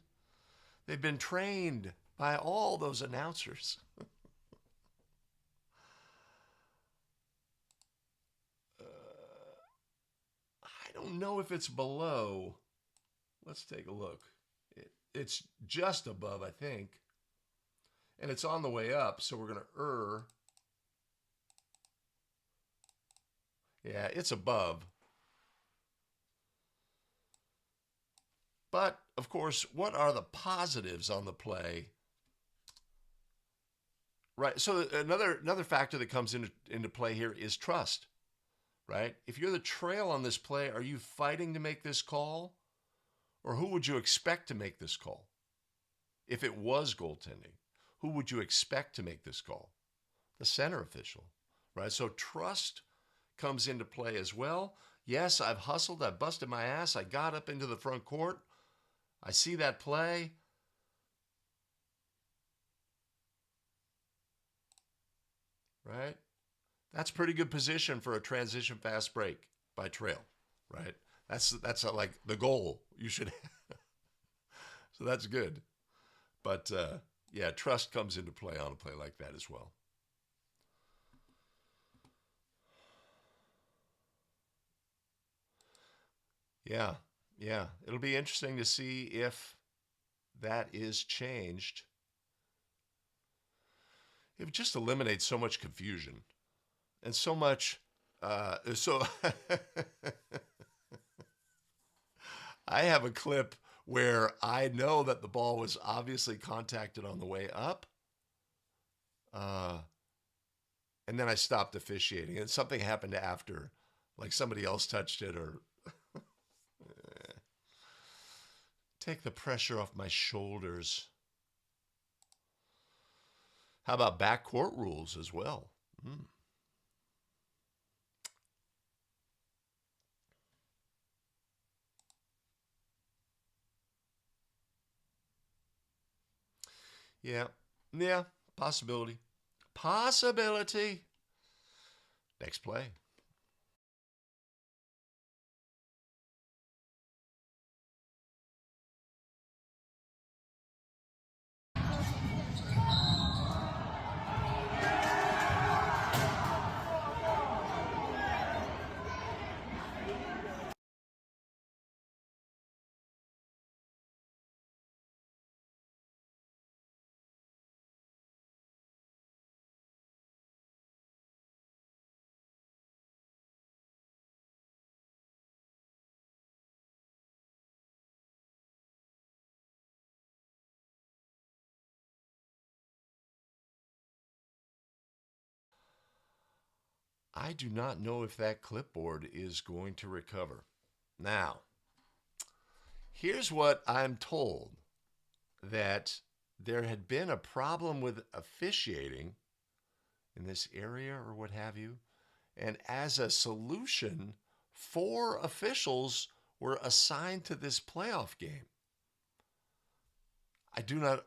S1: They've been trained by all those announcers. I don't know if it's below. Let's take a look. It's just above, I think. And it's on the way up, so we're going to err. Yeah, it's above. But, of course, what are the positives on the play? Right, so another factor that comes into play here is trust, right? If you're the trail on this play, are you fighting to make this call? Or who would you expect to make this call? If it was goaltending, who would you expect to make this call? The center official, right? So trust comes into play as well. Yes, I've hustled, I've busted my ass, I got up into the front court. I see that play. Right? That's pretty good position for a transition fast break by trail, right? That's like the goal you should have. So that's good. But yeah, trust comes into play on a play like that as well. Yeah. It'll be interesting to see if that is changed. It would just eliminate so much confusion and so much. I have a clip where I know that the ball was obviously contacted on the way up. And then I stopped officiating, and something happened after, like somebody else touched it or take the pressure off my shoulders. How about backcourt rules as well? Yeah. Yeah. Possibility. Possibility. Next play. I do not know if that clipboard is going to recover. Now, here's what I'm told, that there had been a problem with officiating in this area or what have you. And as a solution, 4 officials were assigned to this playoff game. I do not,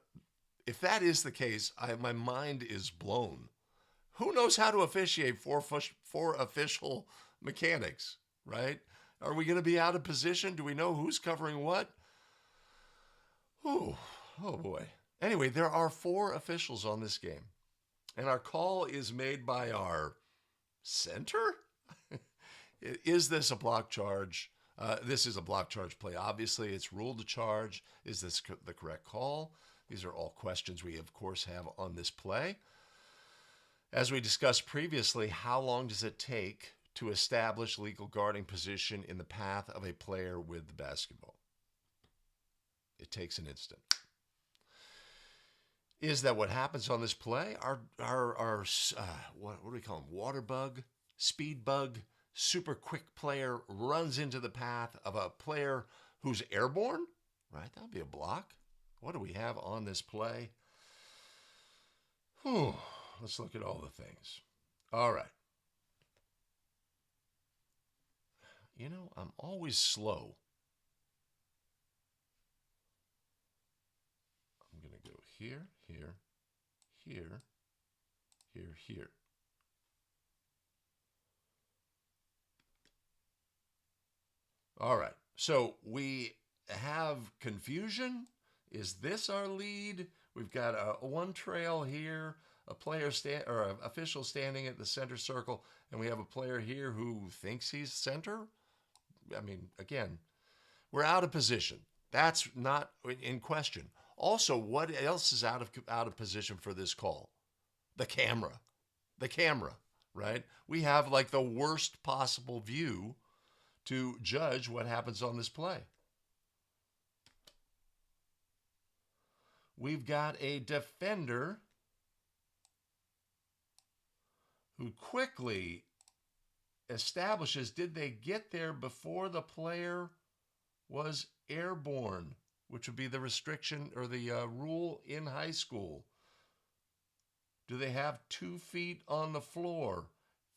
S1: if that is the case, my mind is blown. Who knows how to officiate 4 official mechanics, right? Are we going to be out of position? Do we know who's covering what? Ooh, oh boy. Anyway, there are 4 officials on this game. And our call is made by our center? Is this a block charge? This is a block charge play. Obviously, it's ruled to charge. Is this the correct call? These are all questions we, of course, have on this play. As we discussed previously, how long does it take to establish legal guarding position in the path of a player with the basketball? It takes an instant. Is that what happens on this play? Our what do we call them? Water bug, speed bug, super quick player runs into the path of a player who's airborne, right? That would be a block. What do we have on this play? Whew. Let's look at all the things. All right. You know, I'm always slow. I'm going to go here, here, here, here, here. All right. So we have confusion. Is this our lead? We've got a one trail here, a player or an official standing at the center circle, and we have a player here who thinks he's center. I mean, again, we're out of position. That's not in question. Also, what else is out of position for this call? The camera. The camera, right? We have like the worst possible view to judge what happens on this play. We've got a defender who quickly establishes, did they get there before the player was airborne, which would be the restriction or the rule in high school. Do they have 2 feet on the floor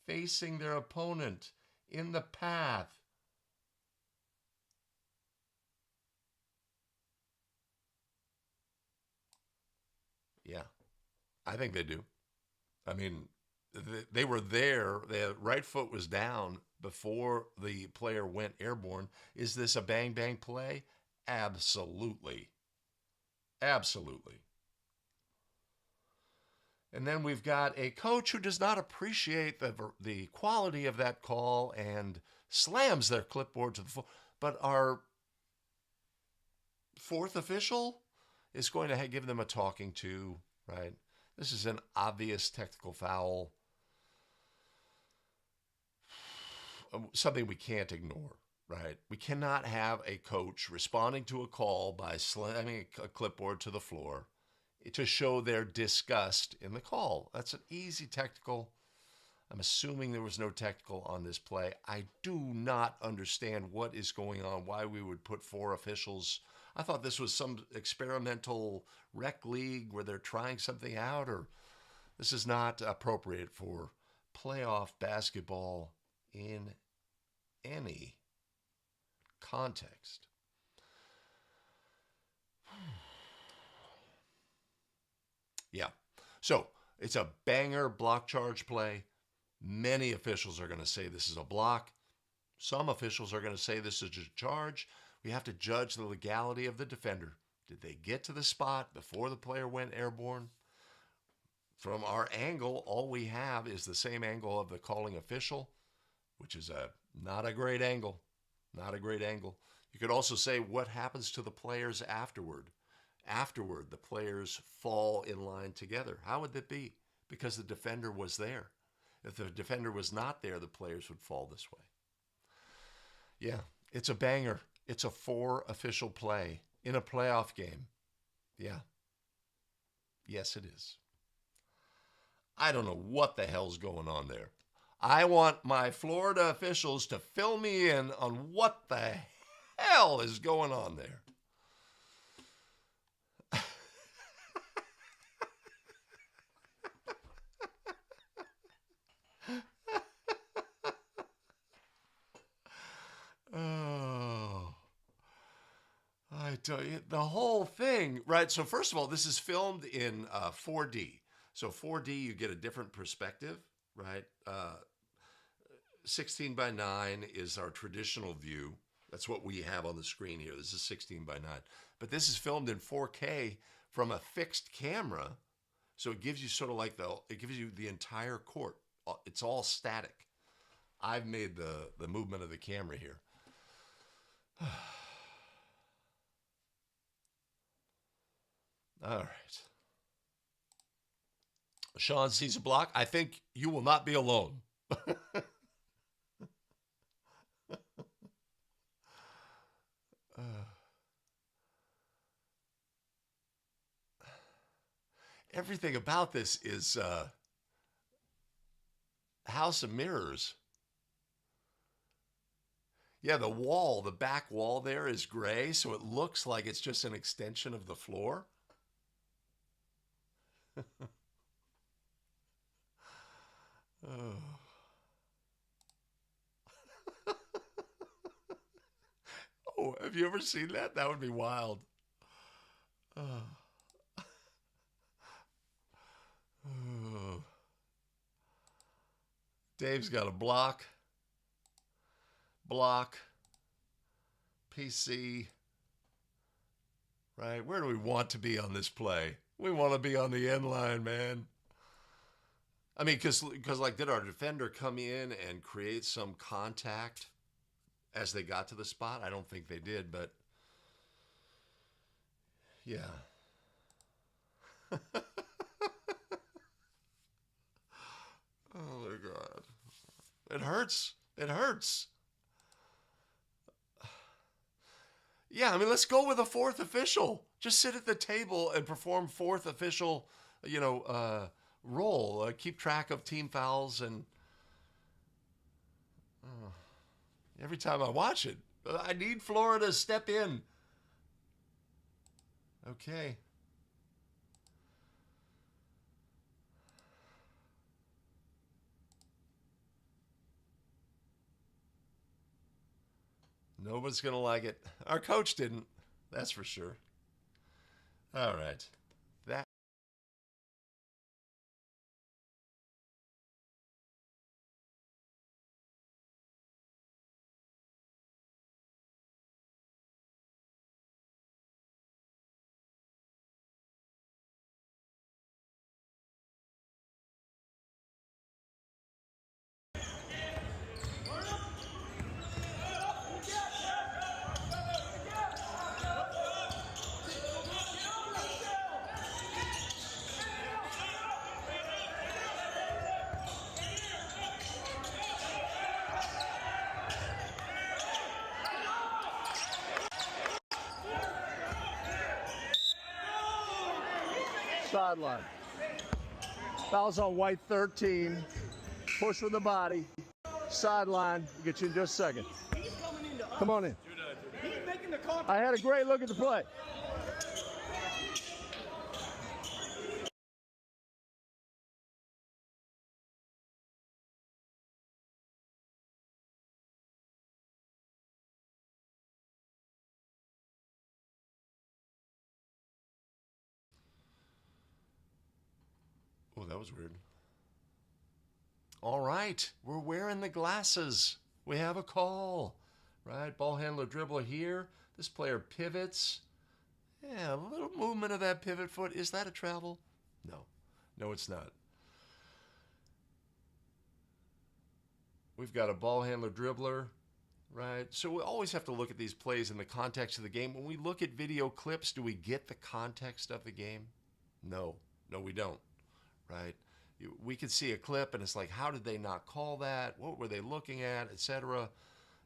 S1: facing their opponent in the path? Yeah, I think they do. I mean, they were there. Their right foot was down before the player went airborne. Is this a bang-bang play? Absolutely. Absolutely. And then we've got a coach who does not appreciate the quality of that call and slams their clipboard to the floor. But our 4th official is going to give them a talking to, right? This is an obvious technical foul. Something we can't ignore, right? We cannot have a coach responding to a call by slamming a clipboard to the floor to show their disgust in the call. That's an easy technical. I'm assuming there was no technical on this play. I do not understand what is going on, why we would put 4 officials. I thought this was some experimental rec league where they're trying something out, or this is not appropriate for playoff basketball in any context. Yeah. So it's a banger block charge play. Many officials are going to say this is a block. Some officials are going to say this is a charge. We have to judge the legality of the defender. Did they get to the spot before the player went airborne? From our angle, all we have is the same angle of the calling official, which is not a great angle. Not a great angle. You could also say what happens to the players afterward. Afterward, the players fall in line together. How would that be? Because the defender was there. If the defender was not there, the players would fall this way. Yeah, it's a banger. It's a 4 official play in a playoff game. Yeah. Yes, it is. I don't know what the hell's going on there. I want my Florida officials to fill me in on what the hell is going on there. Oh, I tell you, the whole thing, right? So first of all, this is filmed in 4D. So 4D, you get a different perspective, right? 16 by 9 is our traditional view. That's what we have on the screen here. This is 16 by 9. But this is filmed in 4K from a fixed camera. So it gives you sort of like it gives you the entire court. It's all static. I've made the movement of the camera here. All right. Sean sees a block. I think you will not be alone. Everything about this is House of Mirrors. Yeah, the wall, the back wall there is gray, so it looks like it's just an extension of the floor. Oh. Oh, have you ever seen that? That would be wild. Oh. Oh. Dave's got a block, PC, right? Where do we want to be on this play? We want to be on the end line, man. I mean, because like, did our defender come in and create some contact as they got to the spot? I don't think they did, but yeah. Oh my God. It hurts. It hurts. Yeah, I mean, let's go with a 4th official. Just sit at the table and perform 4th official, role. Keep track of team fouls and every time I watch it, I need Florida to step in. Okay. Nobody's going to like it. Our coach didn't. That's for sure. All right. That.
S6: Sideline. Foul's on white 13. Push with the body. Sideline. Get you in just a second. Come on in. I had a great look at the play.
S1: that was weird. All right, we're wearing the glasses. We have a call, right? Ball handler dribbler here. This player pivots. Yeah, a little movement of that pivot foot. Is that a travel? No. No, it's not. We've got a ball handler dribbler, right? So we always have to look at these plays in the context of the game. When we look at video clips, do we get the context of the game? No. No, we don't, right? We could see a clip and it's like, how did they not call that? What were they looking at, etc.?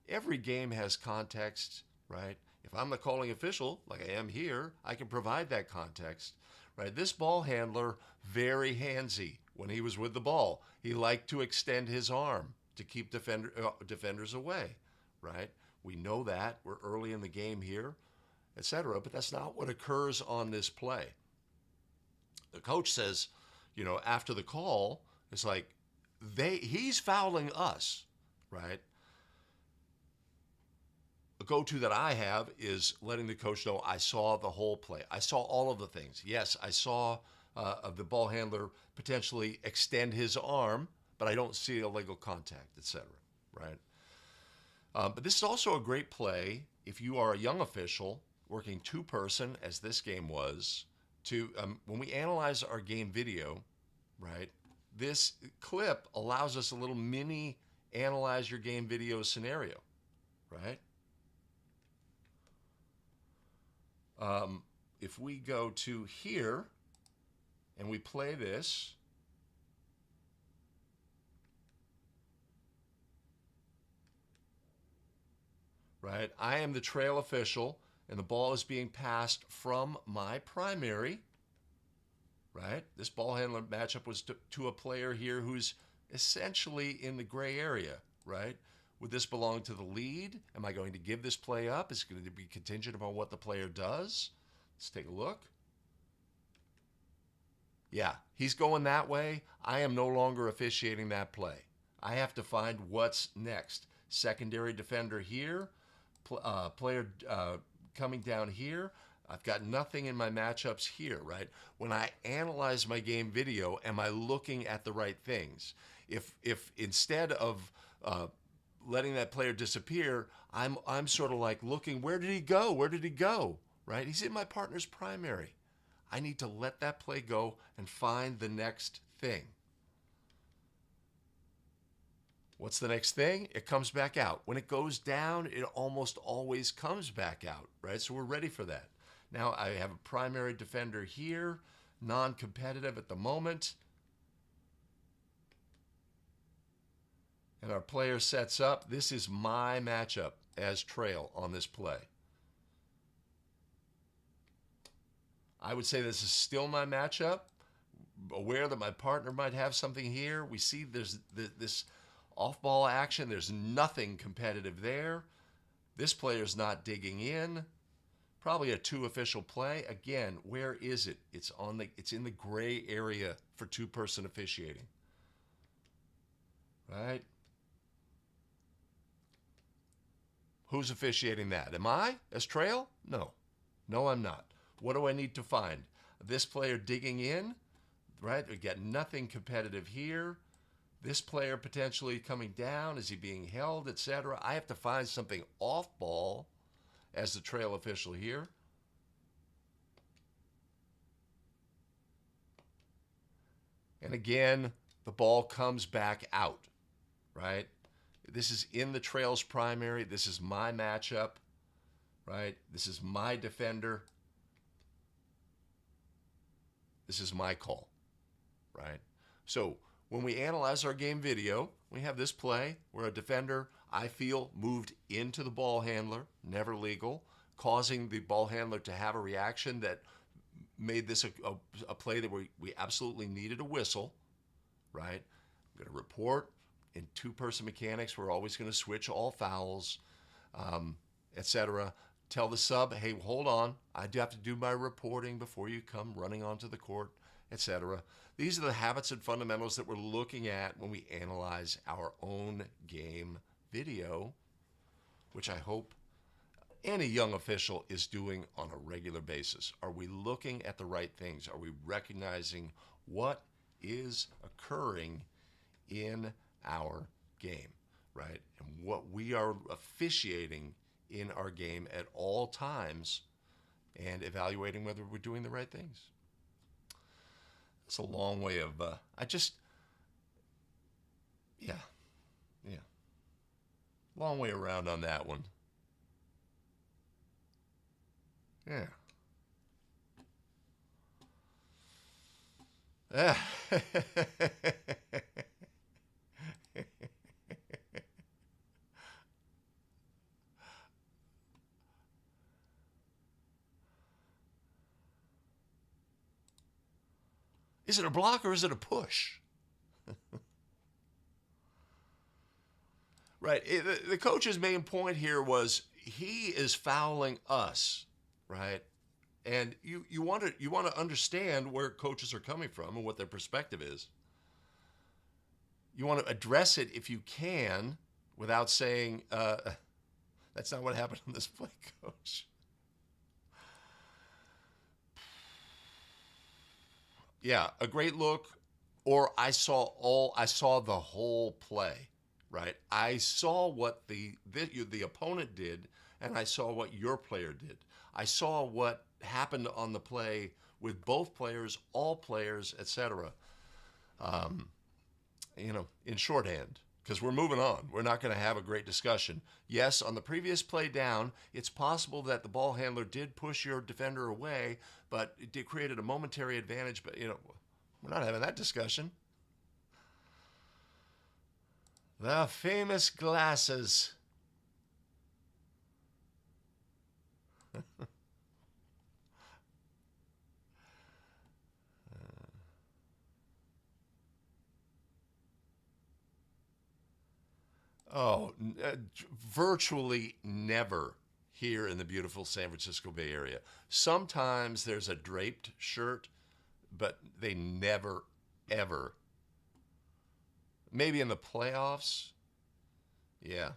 S1: Every game has context, right? If I'm the calling official, like I am here, I can provide that context, right? This ball handler, very handsy when he was with the ball. He liked to extend his arm to keep defenders away, right? We know that. We're early in the game here, etc. But that's not what occurs on this play. The coach says, you know, after the call, it's like he's fouling us, right? A go-to that I have is letting the coach know I saw the whole play. I saw all of the things. Yes, I saw the ball handler potentially extend his arm, but I don't see illegal contact, etc., right? But this is also a great play if you are a young official working two-person, as this game was, to when we analyze our game video, right? This clip allows us a little mini analyze your game video scenario, right? If we go to here and we play this, right? I am the trail official and the ball is being passed from my primary, right? This ball handler matchup was to a player here who's essentially in the gray area, right? Would this belong to the lead? Am I going to give this play up? Is it going to be contingent upon what the player does? Let's take a look. Yeah, he's going that way. I am no longer officiating that play. I have to find what's next. Secondary defender here, player coming down here. I've got nothing in my matchups here, right? When I analyze my game video, am I looking at the right things? If instead of letting that player disappear, I'm sort of like looking, where did he go? Where did he go? Right? He's in my partner's primary. I need to let that play go and find the next thing. What's the next thing? It comes back out. When it goes down, it almost always comes back out, right? So we're ready for that. Now I have a primary defender here, non-competitive at the moment. And our player sets up. This is my matchup as trail on this play. I would say this is still my matchup. Aware that my partner might have something here. We see there's this off-ball action. There's nothing competitive there. This player's not digging in. Probably a two-official play. Again, where is it? It's in the gray area for two-person officiating. Right? Who's officiating that? Am I as trail? No. No, I'm not. What do I need to find? This player digging in, right? We got nothing competitive here. This player potentially coming down. Is he being held, etc.? I have to find something off ball as the trail official here. And again, the ball comes back out, right? This is in the trail's primary. This is my matchup, right? This is my defender. This is my call, right? So when we analyze our game video, we have this play where a defender, I feel, moved into the ball handler, never legal, causing the ball handler to have a reaction that made this a play that we absolutely needed a whistle, right? I'm going to report. In two-person mechanics, we're always going to switch all fouls, etc. Tell the sub, hey, hold on. I do have to do my reporting before you come running onto the court, etc. These are the habits and fundamentals that we're looking at when we analyze our own game video, which I hope any young official is doing on a regular basis. Are we looking at the right things? Are we recognizing what is occurring in our game, right? And what we are officiating in our game at all times and evaluating whether we're doing the right things. It's a long way of, long way around on that one. Yeah. Is it a block or is it a push? Right. The coach's main point here was he is fouling us, right? And you want to understand where coaches are coming from and what their perspective is. You want to address it if you can without saying, that's not what happened on this play, coach. Yeah, a great look, or I saw the whole play, right? I saw what the opponent did, and I saw what your player did. I saw what happened on the play with both players, all players, etc. In shorthand, because we're moving on. We're not going to have a great discussion. Yes, on the previous play down, it's possible that the ball handler did push your defender away, but it created a momentary advantage. But, we're not having that discussion. The famous glasses. Virtually never here in the beautiful San Francisco Bay Area. Sometimes there's a draped shirt, but they never, ever. Maybe in the playoffs. Yeah.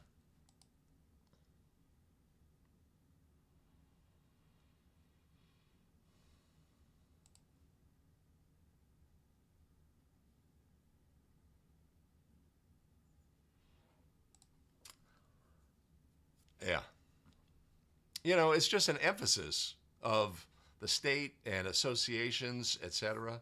S1: Yeah. It's just an emphasis of the state and associations, etc.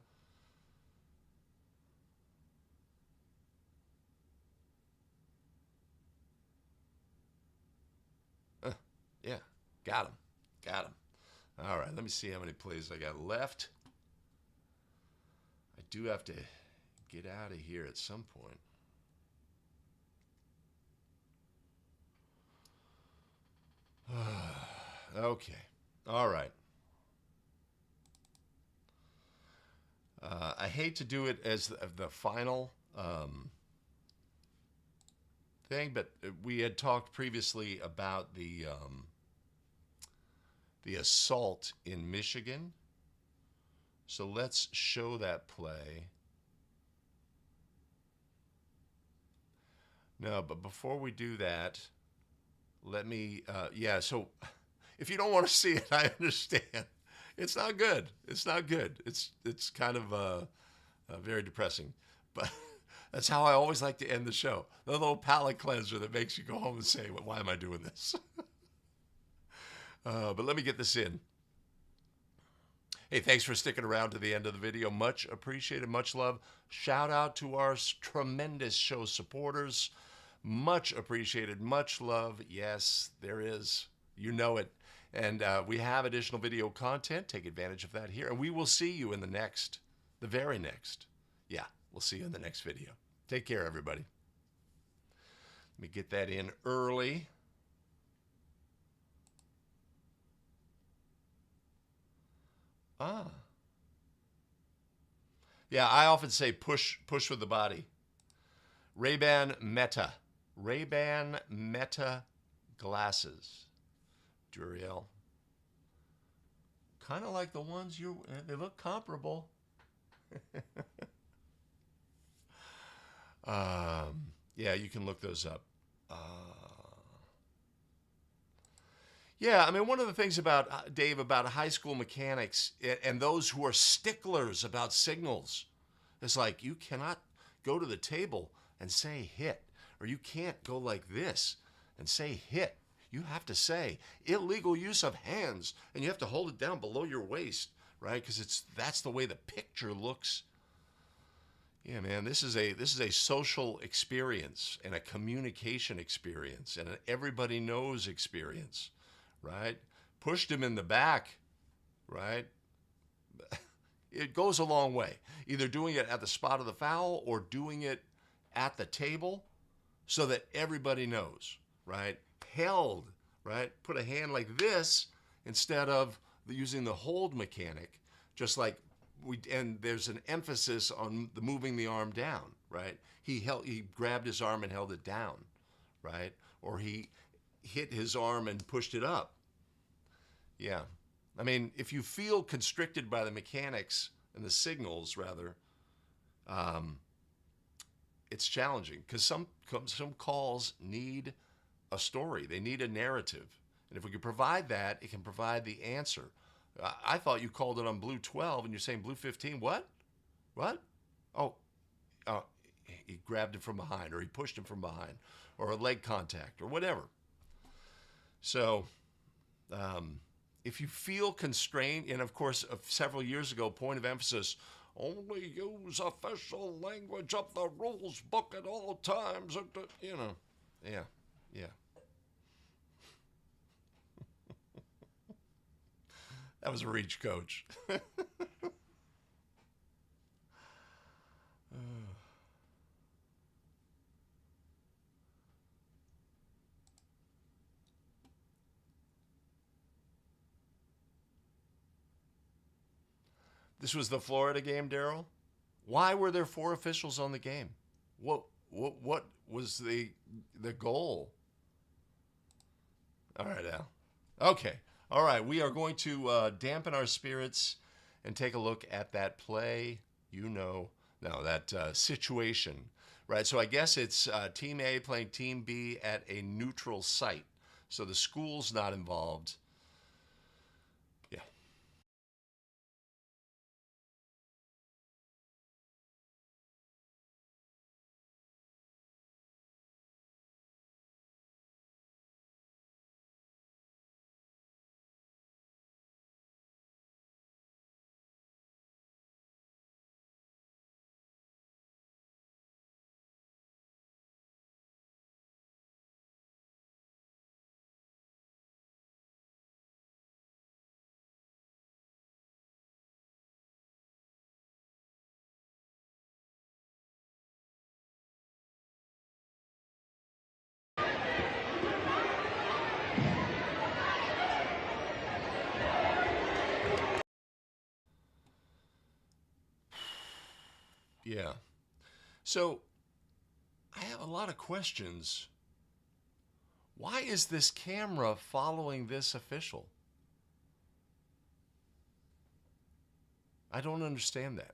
S1: Yeah, got him. All right, let me see how many plays I got left. I do have to get out of here at some point. Okay. All right. I hate to do it as the final thing, but we had talked previously about the assault in Michigan. So let's show that play. No, but before we do that, let me, so if you don't want to see it, I understand. It's not good. It's kind of very depressing. But that's how I always like to end the show. The little palate cleanser that makes you go home and say, well, why am I doing this? But let me get this in. Hey, thanks for sticking around to the end of the video. Much appreciated, much love. Shout out to our tremendous show supporters. Much appreciated, much love. Yes, there is. You know it. And we have additional video content. Take advantage of that here. And we will see you in the very next. Yeah, we'll see you in the next video. Take care, everybody. Let me get that in early. Yeah, I often say push with the body. Ray-Ban Meta glasses. Duriel. Kind of like the ones they look comparable. Yeah, you can look those up. Yeah, I mean, one of the things about, Dave, about high school mechanics and those who are sticklers about signals, It's like you cannot go to the table and say hit, or you can't go like this and say hit. You have to say illegal use of hands, and you have to hold it down below your waist, right? Because that's the way the picture looks. Yeah, man, this is a social experience and a communication experience and an everybody knows experience, right? Pushed him in the back, right? It goes a long way. Either doing it at the spot of the foul or doing it at the table so that everybody knows, right? Held, right? Put a hand like this instead of using the hold mechanic, just like and there's an emphasis on moving the arm down, right? He grabbed his arm and held it down, right? Or he hit his arm and pushed it up. Yeah. I mean, if you feel constricted by the mechanics and the signals, rather, it's challenging because some calls need a story. They need a narrative. And if we can provide that, it can provide the answer. I thought you called it on blue 12 and you're saying blue 15. What? Oh, he grabbed him from behind, or he pushed him from behind, or a leg contact, or whatever. So if you feel constrained, and of course, several years ago, point of emphasis, only use official language of the rules book at all times. Yeah. That was a reach, coach. This was the Florida game, Daryl. Why were there 4 officials on the game? What was the goal? All right, Al. Okay. All right. We are going to dampen our spirits and take a look at that play. That situation, right? So I guess it's Team A playing Team B at a neutral site. So the school's not involved. Yeah. Yeah. So I have a lot of questions. Why is this camera following this official? I don't understand that.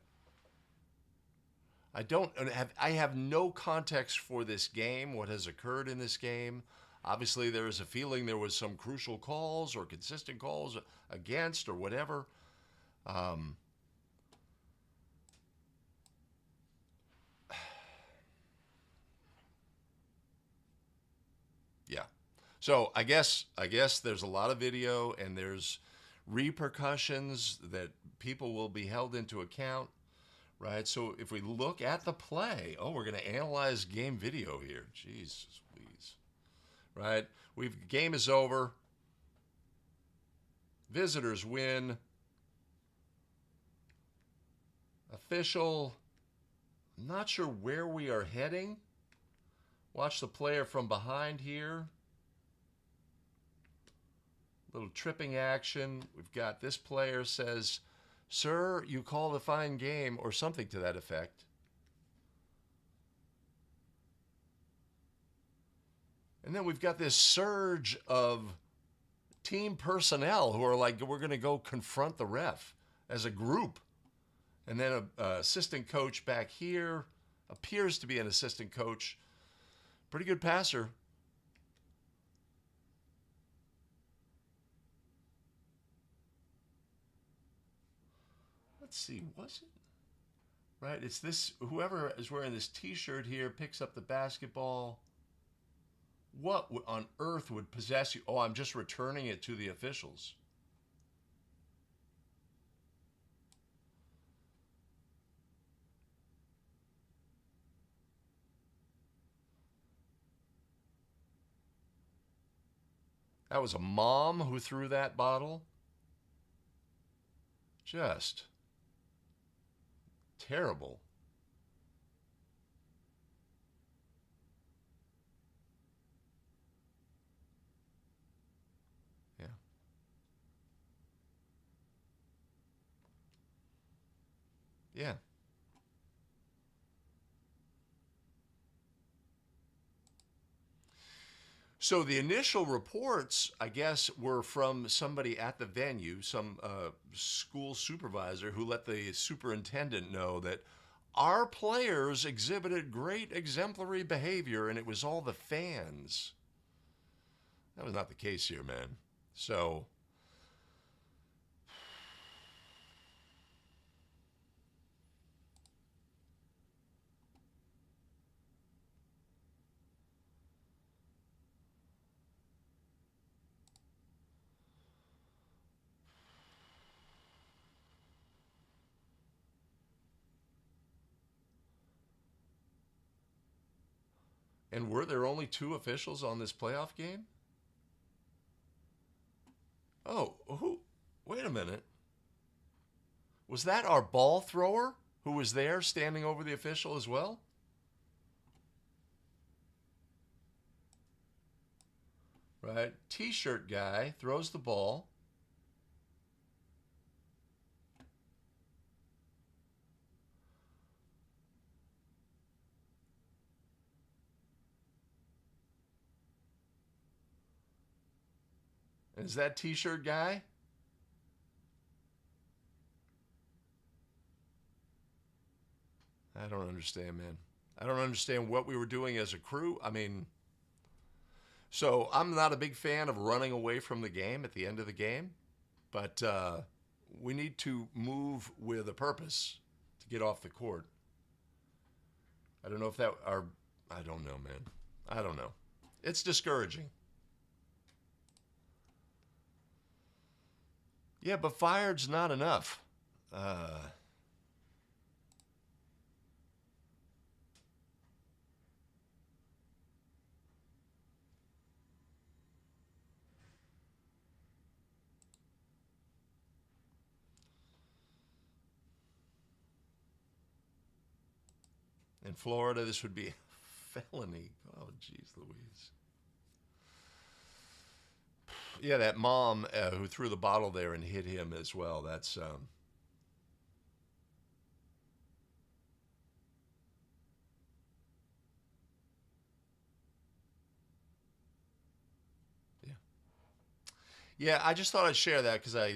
S1: I have no context for this game, what has occurred in this game. Obviously, there is a feeling there was some crucial calls or consistent calls against or whatever. Yeah. So I guess there's a lot of video and there's repercussions that people will be held into account, right? So if we look at the play, we're going to analyze game video here. Jesus, please. Right? Game is over. Visitors win. Official. I'm not sure where we are heading. Watch the player from behind here. Little tripping action. We've got this player says, "Sir, you called a fine game," or something to that effect. And then we've got this surge of team personnel who are like, we're going to go confront the ref as a group. And then an assistant coach back here, appears to be an assistant coach. Pretty good passer. Let's see, was it? Right? It's this, whoever is wearing this t-shirt here picks up the basketball. What on earth would possess you? Oh, I'm just returning it to the officials. That was a mom who threw that bottle. Just terrible. Yeah. Yeah. So the initial reports, I guess, were from somebody at the venue, some school supervisor who let the superintendent know that our players exhibited great exemplary behavior, and it was all the fans. That was not the case here, man. So, and were there only 2 officials on this playoff game? Oh, who? Wait a minute. Was that our ball thrower who was there standing over the official as well? Right? T-shirt guy throws the ball. Is that T-shirt guy? I don't understand, man. I don't understand what we were doing as a crew. I mean, so I'm not a big fan of running away from the game at the end of the game, but we need to move with a purpose to get off the court. I don't know if that are, I don't know, man. I don't know. It's discouraging. Yeah, but fired's not enough. In Florida, this would be a felony. Oh, geez, Louise. Yeah, that mom who threw the bottle there and hit him as well. That's yeah, yeah. I just thought I'd share that because I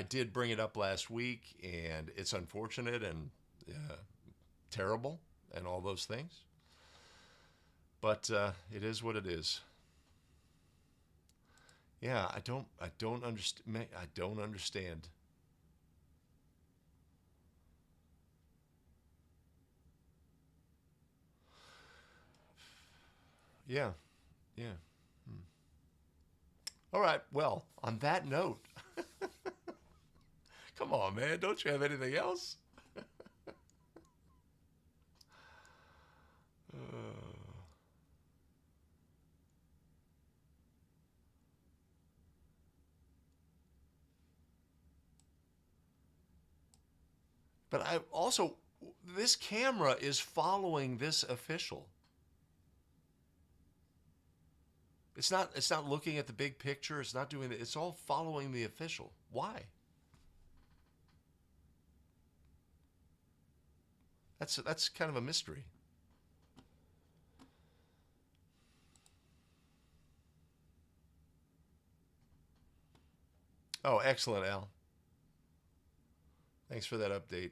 S1: did bring it up last week, and it's unfortunate and terrible and all those things. But it is what it is. Yeah, I don't understand. I don't understand. Yeah, yeah. All right. Well, on that note, come on, man. Don't you have anything else? But I also, this camera is following this official. It's not looking at the big picture. It's not doing it. It's all following the official. Why? That's kind of a mystery. Oh, excellent, Al. Thanks for that update.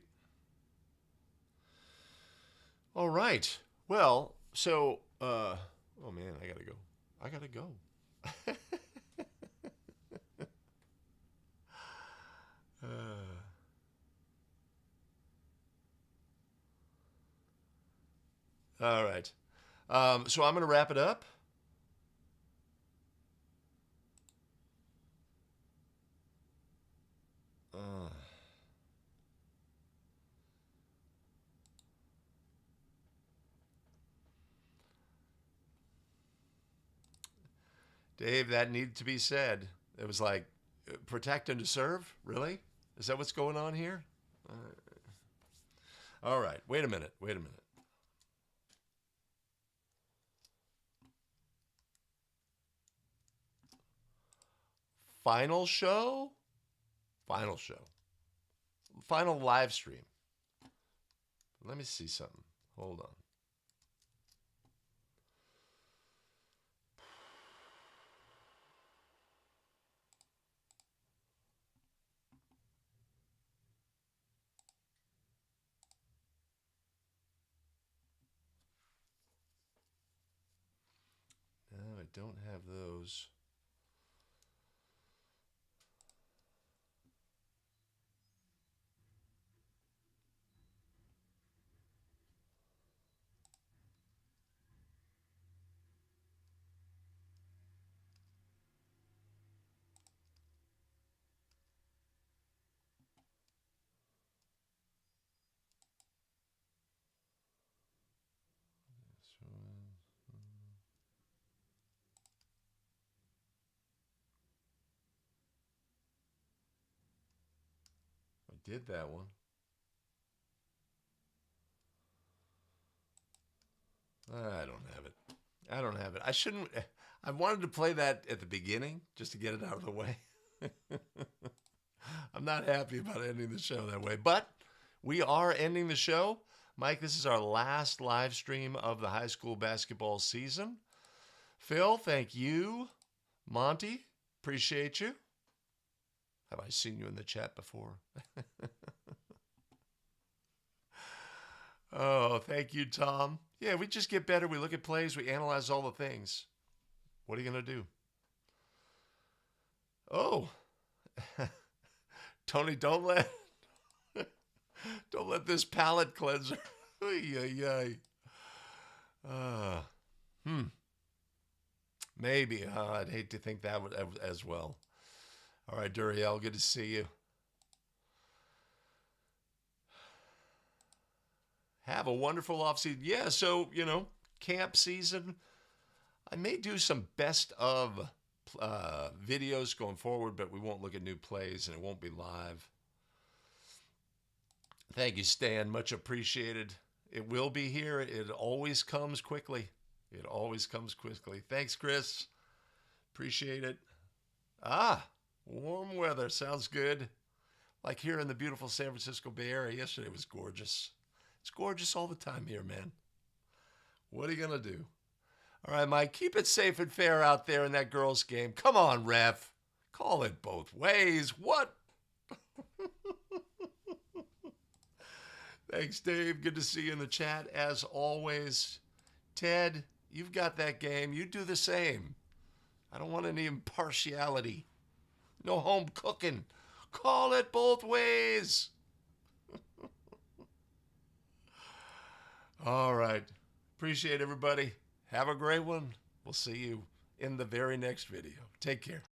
S1: All right. Well, so, oh man, I gotta go. I gotta go. All right. So I'm going to wrap it up. Dave, that needed to be said. It was like, protect and to serve? Really? Is that what's going on here? All right. Wait a minute. Final show? Final show. Final live stream. Let me see something. Hold on. No, I don't have those. I did that one. I don't have it. I don't have it. I shouldn't. I wanted to play that at the beginning just to get it out of the way. I'm not happy about ending the show that way, but we are ending the show. Mike, this is our last live stream of the high school basketball season. Phil, thank you. Monty, appreciate you. Have I seen you in the chat before? Oh, thank you, Tom. Yeah, we just get better. We look at plays. We analyze all the things. What are you going to do? Oh, Tony, don't let this palate cleanser. Maybe. I'd hate to think that would as well. All right, Duriel, good to see you. Have a wonderful off-season. Yeah, so, camp season. I may do some best of videos going forward, but we won't look at new plays, and it won't be live. Thank you, Stan. Much appreciated. It will be here. It always comes quickly. It always comes quickly. Thanks, Chris. Appreciate it. Warm weather. Sounds good. Like here in the beautiful San Francisco Bay Area. Yesterday was gorgeous. It's gorgeous all the time here, man. What are you going to do? All right, Mike, keep it safe and fair out there in that girls' game. Come on, ref. Call it both ways. What? Thanks, Dave. Good to see you in the chat, as always. Ted, you've got that game. You do the same. I don't want any impartiality. No home cooking. Call it both ways. All right. Appreciate everybody. Have a great one. We'll see you in the very next video. Take care.